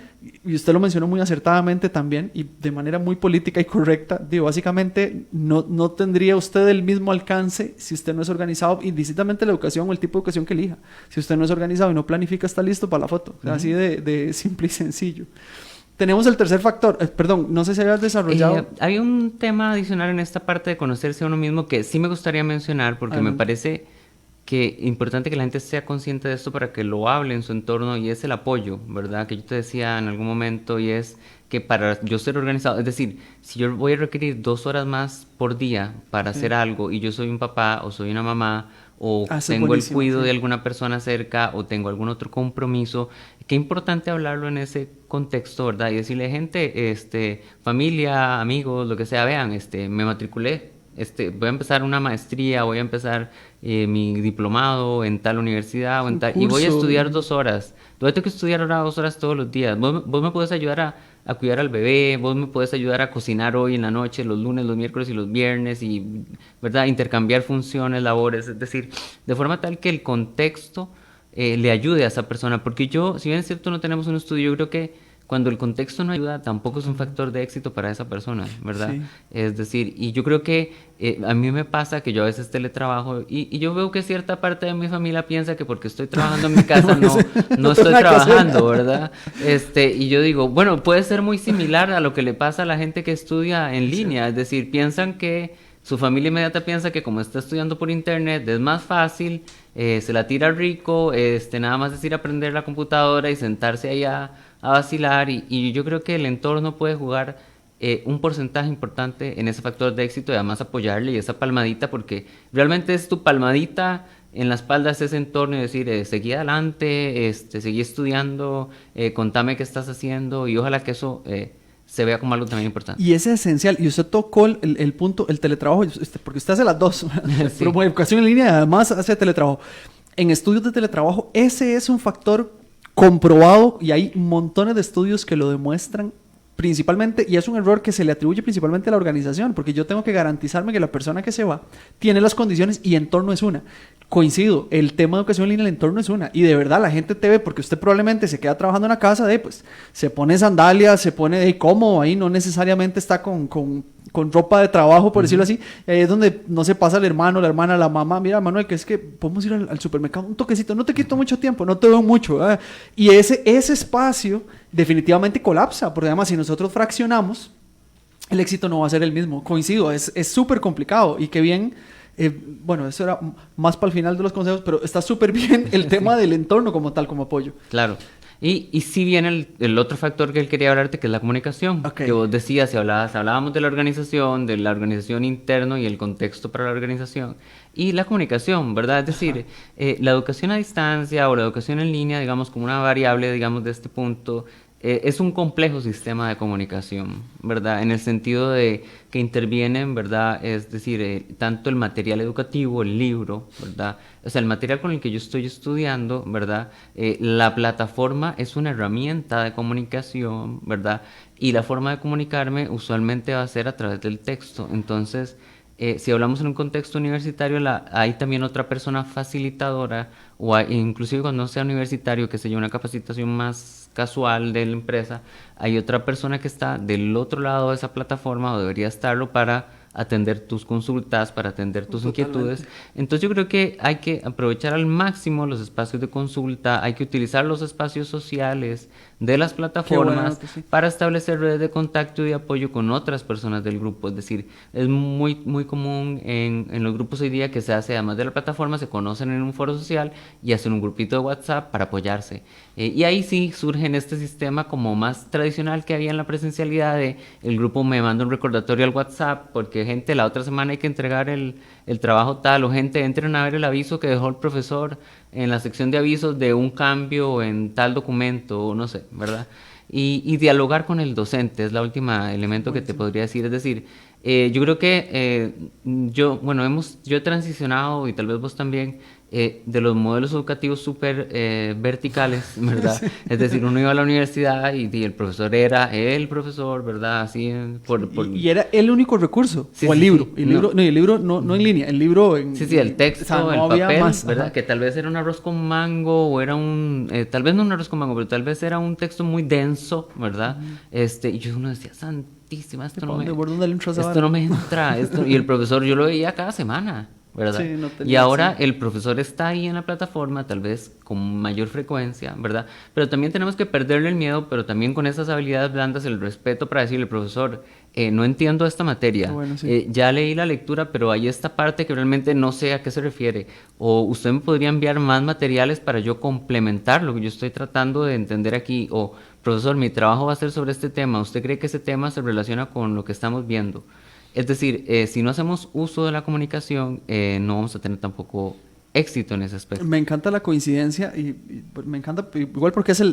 y usted lo mencionó muy acertadamente también, y de manera muy política y correcta, digo, básicamente no tendría usted el mismo alcance si usted no es organizado, indistintamente la educación o el tipo de educación que elija. Si usted no es organizado y no planifica, está listo para la foto. O sea, así de simple y sencillo. Tenemos el tercer factor, perdón, no sé si habías desarrollado. Hay un tema adicional en esta parte de conocerse a uno mismo que sí me gustaría mencionar, porque me parece que es importante que la gente sea consciente de esto para que lo hable en su entorno, y es el apoyo, ¿verdad? Que yo te decía en algún momento, y es que para yo ser organizado, es decir, si yo voy a requerir 2 horas más por día para hacer algo, y yo soy un papá o soy una mamá, o tengo el cuidado de alguna persona cerca, o tengo algún otro compromiso, qué importante hablarlo en ese contexto, ¿verdad? Y decirle, gente, familia, amigos, lo que sea, vean, me matriculé, voy a empezar una maestría, voy a empezar mi diplomado en tal universidad o en tal, y voy a estudiar 2 horas. Yo tengo que estudiar ahora 2 horas todos los días. Vos me puedes ayudar a cuidar al bebé, vos me puedes ayudar a cocinar hoy en la noche, los lunes, los miércoles y los viernes, y, ¿verdad?, intercambiar funciones, labores, es decir, de forma tal que el contexto le ayude a esa persona. Porque si bien es cierto, no tenemos un estudio, yo creo que cuando el contexto no ayuda, tampoco es un factor de éxito para esa persona, ¿verdad? Sí. Es decir, y yo creo que a mí me pasa que yo a veces teletrabajo y yo veo que cierta parte de mi familia piensa que porque estoy trabajando en mi casa no estoy trabajando, ¿verdad? Y yo digo, bueno, puede ser muy similar a lo que le pasa a la gente que estudia en línea, es decir, piensan que su familia inmediata piensa que como está estudiando por internet es más fácil, se la tira rico, nada más es ir a aprender la computadora y sentarse ahí a vacilar y yo creo que el entorno puede jugar un porcentaje importante en ese factor de éxito y además apoyarle y esa palmadita porque realmente es tu palmadita en la espalda, es ese entorno y decir, seguí adelante, seguí estudiando, contame qué estás haciendo y ojalá que eso se vea como algo también importante. Y es esencial. Y usted tocó el punto, el teletrabajo, porque usted hace las dos. Sí. Pero educación en línea, además hace teletrabajo. En estudios de teletrabajo, ese es un factor comprobado y hay montones de estudios que lo demuestran principalmente, y es un error que se le atribuye principalmente a la organización, porque yo tengo que garantizarme que la persona que se va tiene las condiciones y entorno es una. Coincido, el tema de educación en línea, el entorno es una, y de verdad la gente te ve, porque usted probablemente se queda trabajando en la casa, pues se pone sandalias, se pone de cómodo ahí, no necesariamente está con ropa de trabajo, por decirlo así, y ahí es donde no se pasa el hermano, la hermana, la mamá, mira Manuel, que es que podemos ir al supermercado, un toquecito, no te quito mucho tiempo, no te veo mucho, y ese espacio definitivamente colapsa, porque además si nosotros fraccionamos, el éxito no va a ser el mismo. Coincido, es súper complicado y qué bien, bueno, eso era más para el final de los consejos, pero está súper bien el tema del entorno como tal, como apoyo. Claro. Y sí viene el otro factor que él quería hablarte, que es la comunicación. Okay. Que vos decías, hablábamos de la organización interno y el contexto para la organización. Y la comunicación, ¿verdad? Es decir, la educación a distancia o la educación en línea, digamos, como una variable, digamos, de este punto, es un complejo sistema de comunicación, ¿verdad? En el sentido de que intervienen, ¿verdad? Es decir, tanto el material educativo, el libro, ¿verdad? O sea, el material con el que yo estoy estudiando, ¿verdad? La plataforma es una herramienta de comunicación, ¿verdad? Y la forma de comunicarme usualmente va a ser a través del texto. Entonces, si hablamos en un contexto universitario, hay también otra persona facilitadora, o inclusive cuando no sea universitario, que sea una capacitación más casual de la empresa, hay otra persona que está del otro lado de esa plataforma o debería estarlo para atender tus consultas, para atender tus inquietudes. Entonces yo creo que hay que aprovechar al máximo los espacios de consulta, hay que utilizar los espacios sociales de las plataformas para establecer redes de contacto y de apoyo con otras personas del grupo. Es decir, es muy, muy común en los grupos hoy día que se hace, además de la plataforma, se conocen en un foro social y hacen un grupito de WhatsApp para apoyarse. Y ahí sí surge en este sistema como más tradicional que había en la presencialidad de el grupo me manda un recordatorio al WhatsApp porque gente, la otra semana hay que entregar el trabajo tal, o gente, entren a ver el aviso que dejó el profesor en la sección de avisos de un cambio en tal documento, o no sé, ¿verdad? Y dialogar con el docente es la última elemento que te podría decir, es decir, yo creo que yo he transicionado, y tal vez vos también, de los modelos educativos súper verticales, ¿verdad? Sí. Es decir, uno iba a la universidad y el profesor era el profesor, ¿verdad? Así y era el único recurso, sí, o el libro. Sí, el libro no en línea, el libro en... Sí, el texto, o sea, no el papel, más, ¿verdad? Ajá. Que tal vez era un arroz con mango, o era tal vez no un arroz con mango, pero tal vez era un texto muy denso, ¿verdad? Y uno decía, santísima, esto no me entra, y el profesor yo lo veía cada semana, ¿verdad? Sí, y ahora el profesor está ahí en la plataforma, tal vez con mayor frecuencia, ¿verdad? Pero también tenemos que perderle el miedo, pero también con esas habilidades blandas, el respeto para decirle, profesor, no entiendo esta materia, bueno, sí. Ya leí la lectura, pero hay esta parte que realmente no sé a qué se refiere, o usted me podría enviar más materiales para yo complementar lo que yo estoy tratando de entender aquí, o profesor, mi trabajo va a ser sobre este tema, ¿usted cree que ese tema se relaciona con lo que estamos viendo? Es decir, si no hacemos uso de la comunicación, no vamos a tener tampoco éxito en ese aspecto. Me encanta la coincidencia y me encanta igual porque es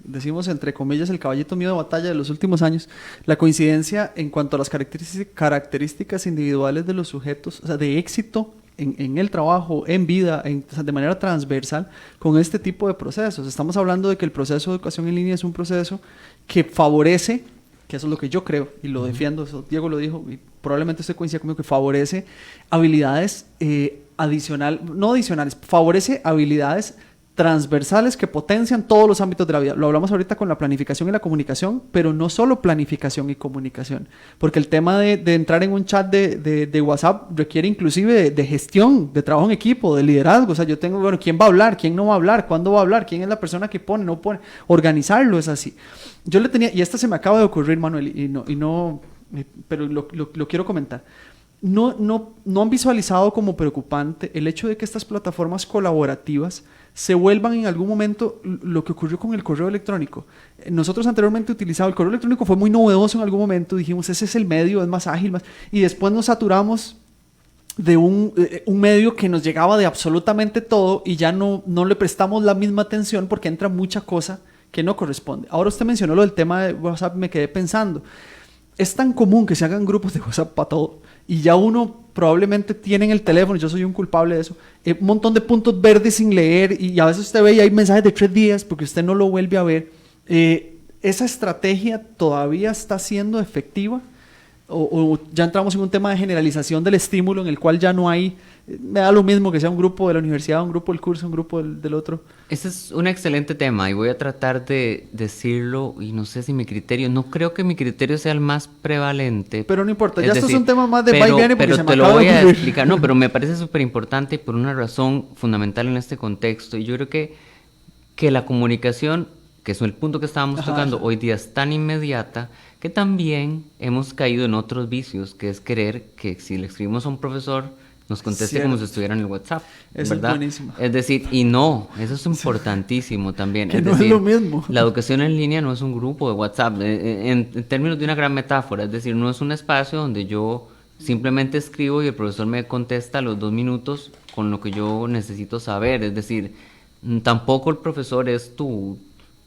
decimos entre comillas, el caballito mío de batalla de los últimos años, la coincidencia en cuanto a las características individuales de los sujetos, o sea, de éxito en el trabajo, en vida, o sea, de manera transversal con este tipo de procesos. Estamos hablando de que el proceso de educación en línea es un proceso que favorece, que eso es lo que yo creo y lo defiendo, eso Diego lo dijo y probablemente usted coincida conmigo, que favorece habilidades favorece habilidades transversales que potencian todos los ámbitos de la vida. Lo hablamos ahorita con la planificación y la comunicación, pero no solo planificación y comunicación, porque el tema de entrar en un chat de WhatsApp requiere inclusive de gestión, de trabajo en equipo, de liderazgo. O sea, yo tengo, bueno, ¿quién va a hablar? ¿Quién no va a hablar? ¿Cuándo va a hablar? ¿Quién es la persona que pone, no pone? Organizarlo es así. Yo le tenía, y esta se me acaba de ocurrir, Manuel, pero lo quiero comentar. No han visualizado como preocupante el hecho de que estas plataformas colaborativas se vuelvan en algún momento lo que ocurrió con el correo electrónico. Nosotros anteriormente utilizado el correo electrónico, fue muy novedoso en algún momento, dijimos ese es el medio, es más ágil, y después nos saturamos de un medio que nos llegaba de absolutamente todo y ya no le prestamos la misma atención porque entra mucha cosa que no corresponde. Ahora usted mencionó lo del tema de WhatsApp, me quedé pensando, es tan común que se hagan grupos de WhatsApp para todo y ya uno probablemente tiene en el teléfono, yo soy un culpable de eso, un montón de puntos verdes sin leer y a veces usted ve y hay mensajes de 3 días porque usted no lo vuelve a ver. ¿Esa estrategia todavía está siendo efectiva? ¿O ya entramos en un tema de generalización del estímulo en el cual ya no hay, me da lo mismo que sea un grupo de la universidad, un grupo del curso, un grupo del otro? Ese es un excelente tema y voy a tratar de decirlo y no sé si mi criterio, no creo que mi criterio sea el más prevalente. Pero no importa, ya esto es un tema más de va y viene porque pero se me te lo acaba voy de a ocurrir. explicar. No, pero me parece súper importante por una razón fundamental en este contexto y yo creo que la comunicación, que es el punto que estábamos tocando, hoy día es tan inmediata que también hemos caído en otros vicios, que es querer que si le escribimos a un profesor nos conteste como si estuviera en el WhatsApp, Eso ¿verdad? es buenísimo. Es decir, y no, eso es importantísimo también. Que es no decir, es lo mismo. La educación en línea no es un grupo de WhatsApp, en términos de una gran metáfora, es decir, no es un espacio donde yo simplemente escribo y el profesor me contesta a los 2 minutos con lo que yo necesito saber, es decir, tampoco el profesor es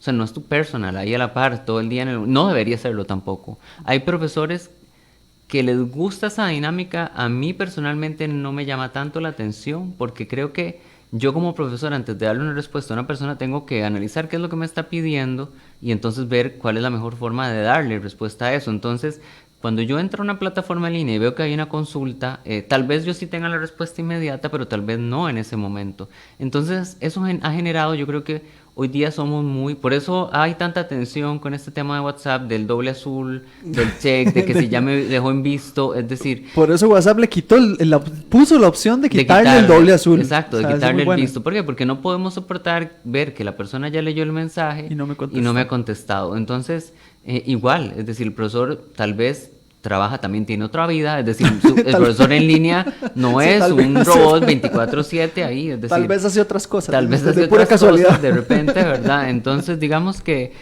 o sea, no es tu personal, ahí a la par, todo el día no debería serlo tampoco. Hay profesores que les gusta esa dinámica, a mí personalmente no me llama tanto la atención, porque creo que yo como profesor, antes de darle una respuesta a una persona, tengo que analizar qué es lo que me está pidiendo y entonces ver cuál es la mejor forma de darle respuesta a eso. Entonces, cuando yo entro a una plataforma en línea y veo que hay una consulta, tal vez yo sí tenga la respuesta inmediata, pero tal vez no en ese momento. Entonces, eso ha generado, yo creo que hoy día somos por eso hay tanta tensión con este tema de WhatsApp, del doble azul, del check, de que si ya me dejó en visto, es decir... Por eso WhatsApp le quitó, puso la opción de quitarle el doble azul. Exacto, o sea, de quitarle el bueno. visto. ¿Por qué? Porque no podemos soportar ver que la persona ya leyó el mensaje Y no me ha contestado. Entonces, igual, es decir, el profesor tal vez trabaja, también tiene otra vida, es decir, el profesor en línea no Sí, es tal un vez. robot 24/7 ahí, es decir... Tal vez hace otras cosas. Tal vez de hace pura otras casualidad. cosas de repente, ¿verdad? Entonces, digamos que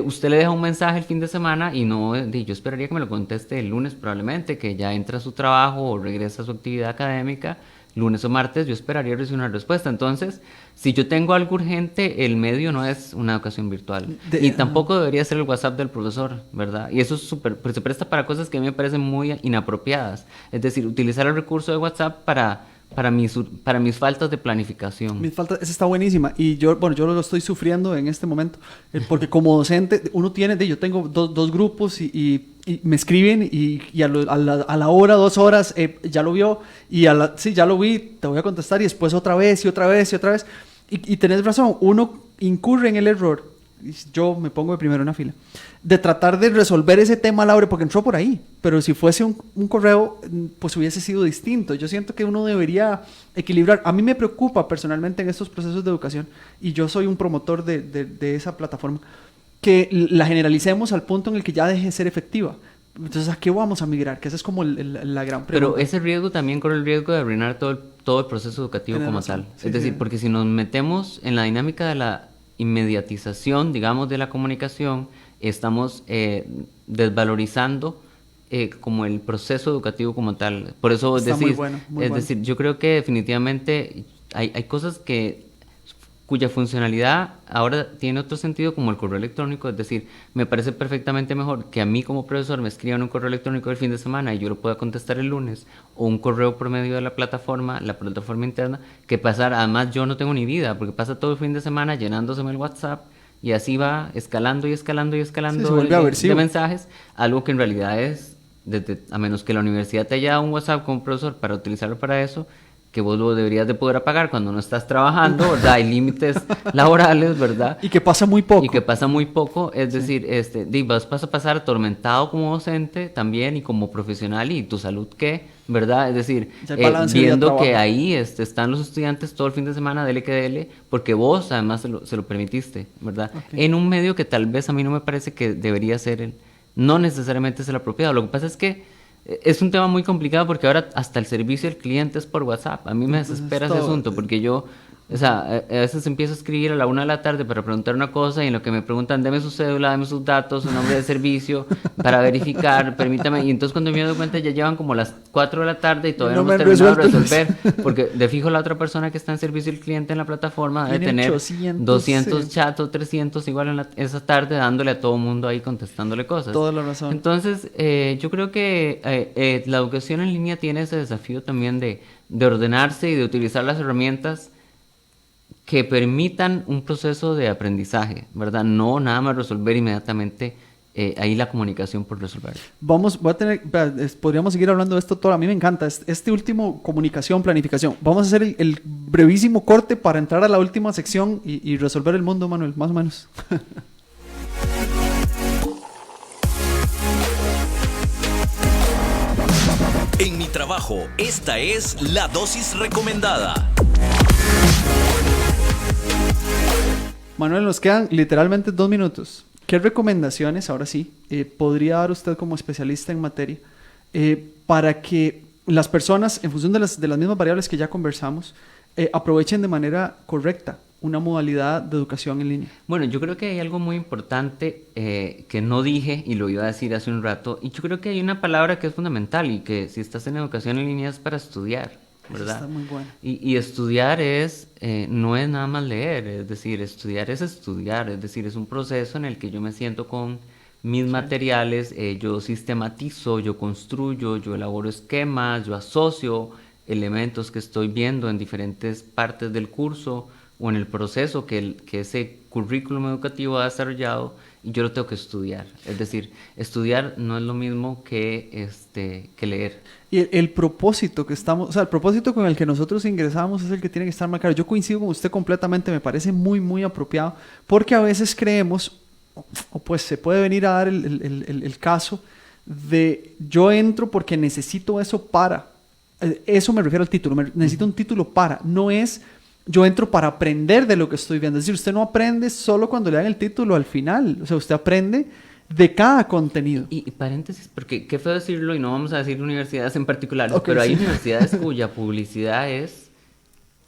usted le deja un mensaje el fin de semana y no, yo esperaría que me lo conteste el lunes probablemente, que ya entra a su trabajo o regresa a su actividad académica, lunes o martes, yo esperaría recibir una respuesta. Entonces, si yo tengo algo urgente, el medio no es una educación virtual. Y tampoco debería ser el WhatsApp del profesor, ¿verdad? Y eso es pues se presta para cosas que a mí me parecen muy inapropiadas. Es decir, utilizar el recurso de WhatsApp para mis faltas de planificación. Esa está buenísima. Y yo lo estoy sufriendo en este momento. Porque como docente, yo tengo dos grupos y me escriben y a la hora, 2 horas, ya lo vio y sí, ya lo vi, te voy a contestar y después otra vez y otra vez y otra vez. Y tenés razón, uno incurre en el error, yo me pongo de primero en la fila, de tratar de resolver ese tema, Laure, porque entró por ahí. Pero si fuese un correo, pues hubiese sido distinto. Yo siento que uno debería equilibrar. A mí me preocupa personalmente en estos procesos de educación, y yo soy un promotor de esa plataforma, que la generalicemos al punto en el que ya deje de ser efectiva. Entonces, ¿a qué vamos a migrar? Que esa es como la gran pregunta. Pero ese riesgo también corre el riesgo de arruinar todo el proceso educativo como tal. Sí, es decir, sí. porque si nos metemos en la dinámica de la inmediatización, digamos, de la comunicación, estamos desvalorizando como el proceso educativo como tal. Por eso Está muy bueno, muy bueno. decir, yo creo que definitivamente hay cosas cuya funcionalidad ahora tiene otro sentido, como el correo electrónico. Es decir, me parece perfectamente mejor que a mí como profesor me escriban un correo electrónico el fin de semana y yo lo pueda contestar el lunes, o un correo por medio de la plataforma interna, que pasar. Además, yo no tengo ni vida, porque pasa todo el fin de semana llenándoseme el WhatsApp y así va escalando y escalando y escalando se vuelve aversivo. de mensajes, algo que en realidad es, a menos que la universidad te haya dado un WhatsApp como profesor para utilizarlo para eso, que vos lo deberías de poder apagar cuando no estás trabajando, ¿verdad? Hay límites laborales, ¿verdad? Y que pasa muy poco. Y que pasa muy poco, es decir, vas a pasar atormentado como docente también y como profesional, y tu salud qué, ¿verdad? Es decir, viendo que ahí están los estudiantes todo el fin de semana, dele que dele, porque vos además se lo permitiste, ¿verdad? Okay. En un medio que tal vez a mí no me parece que debería ser no necesariamente es el apropiado. Lo que pasa es que es un tema muy complicado porque ahora hasta el servicio al cliente es por WhatsApp. A mí me desespera ese asunto porque yo, o sea, a veces empiezo a escribir a la 1 de la tarde para preguntar una cosa y en lo que me preguntan, deme su cédula, deme sus datos, su nombre de servicio para verificar, permítame. Y entonces cuando me doy cuenta ya llevan como las 4 de la tarde y todavía no hemos terminado de resolver, porque de fijo la otra persona que está en servicio al cliente en la plataforma debe tener 200 chats o 300 igual esa tarde dándole a todo mundo ahí contestándole cosas. Toda la razón. Entonces yo creo que la educación en línea tiene ese desafío también de ordenarse y de utilizar las herramientas que permitan un proceso de aprendizaje, ¿verdad? No nada más resolver inmediatamente ahí la comunicación por resolver. Podríamos seguir hablando de esto todo. A mí me encanta este último, comunicación, planificación. Vamos a hacer el brevísimo corte para entrar a la última sección y resolver el mundo, Manuel, más o menos. En mi trabajo, esta es la dosis recomendada. Manuel, nos quedan literalmente 2 minutos. ¿Qué recomendaciones, ahora sí, podría dar usted como especialista en materia para que las personas, en función de las mismas variables que ya conversamos, aprovechen de manera correcta una modalidad de educación en línea? Bueno, yo creo que hay algo muy importante que no dije y lo iba a decir hace un rato, y yo creo que hay una palabra que es fundamental y que si estás en educación en línea es para estudiar, ¿verdad? Está muy bueno. Y estudiar no es nada más leer, es decir, estudiar, es decir, es un proceso en el que yo me siento con mis materiales, yo sistematizo, yo construyo, yo elaboro esquemas, yo asocio elementos que estoy viendo en diferentes partes del curso o en el proceso que ese currículum educativo ha desarrollado, y yo lo tengo que estudiar. Es decir, estudiar no es lo mismo que leer. Y el propósito que el propósito con el que nosotros ingresamos es el que tiene que estar marcado. Yo coincido con usted completamente, me parece muy, muy apropiado, porque a veces creemos, o pues se puede venir a dar el caso de yo entro porque necesito eso para. Eso me refiero al título, necesito un título para, no es yo entro para aprender de lo que estoy viendo. Es decir, usted no aprende solo cuando le dan el título al final, o sea, usted aprende de cada contenido. Y paréntesis, porque qué feo decirlo y no vamos a decir universidades en particular, pero hay universidades cuya publicidad es,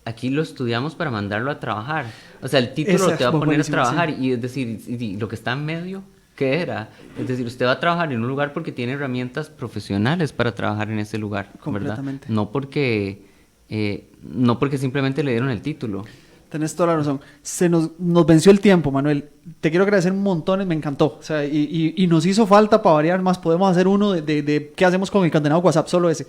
aquí lo estudiamos para mandarlo a trabajar. O sea, el título te va a poner a trabajar, sí. Y es decir, y lo que está en medio, ¿qué era? Es decir, usted va a trabajar en un lugar porque tiene herramientas profesionales para trabajar en ese lugar, ¿verdad? No porque simplemente le dieron el título. Tenés toda la razón. Nos venció el tiempo, Manuel. Te quiero agradecer montones, me encantó. O sea, y nos hizo falta para variar más. Podemos hacer uno de qué hacemos con el condenado WhatsApp, solo ese.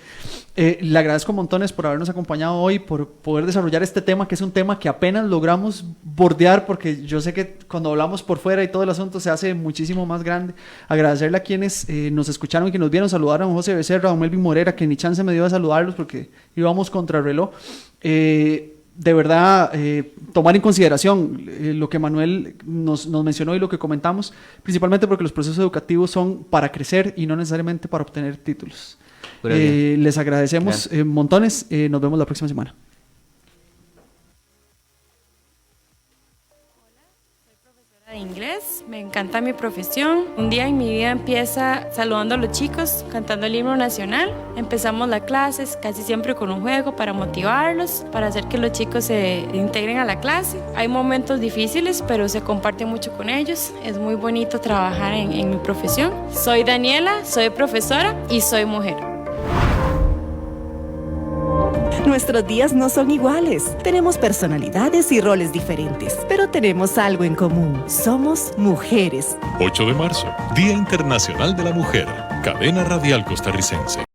Le agradezco montones por habernos acompañado hoy, por poder desarrollar este tema, que es un tema que apenas logramos bordear, porque yo sé que cuando hablamos por fuera y todo el asunto se hace muchísimo más grande. Agradecerle a quienes nos escucharon y que nos vieron. Saludar a don José Becerra, a don Melvin Morera, que ni chance me dio de saludarlos porque íbamos contra el reloj. De verdad, tomar en consideración lo que Manuel nos mencionó y lo que comentamos, principalmente porque los procesos educativos son para crecer y no necesariamente para obtener títulos. Les agradecemos montones, nos vemos la próxima semana. De inglés, me encanta mi profesión. Un día en mi vida empieza saludando a los chicos, cantando el himno nacional. Empezamos las clases casi siempre con un juego para motivarlos, para hacer que los chicos se integren a la clase. Hay momentos difíciles, pero se comparte mucho con ellos. Es muy bonito trabajar en mi profesión. Soy Daniela, soy profesora y soy mujer. Nuestros días no son iguales. Tenemos personalidades y roles diferentes, pero tenemos algo en común. Somos mujeres. 8 de marzo, Día Internacional de la Mujer. Cadena Radial Costarricense.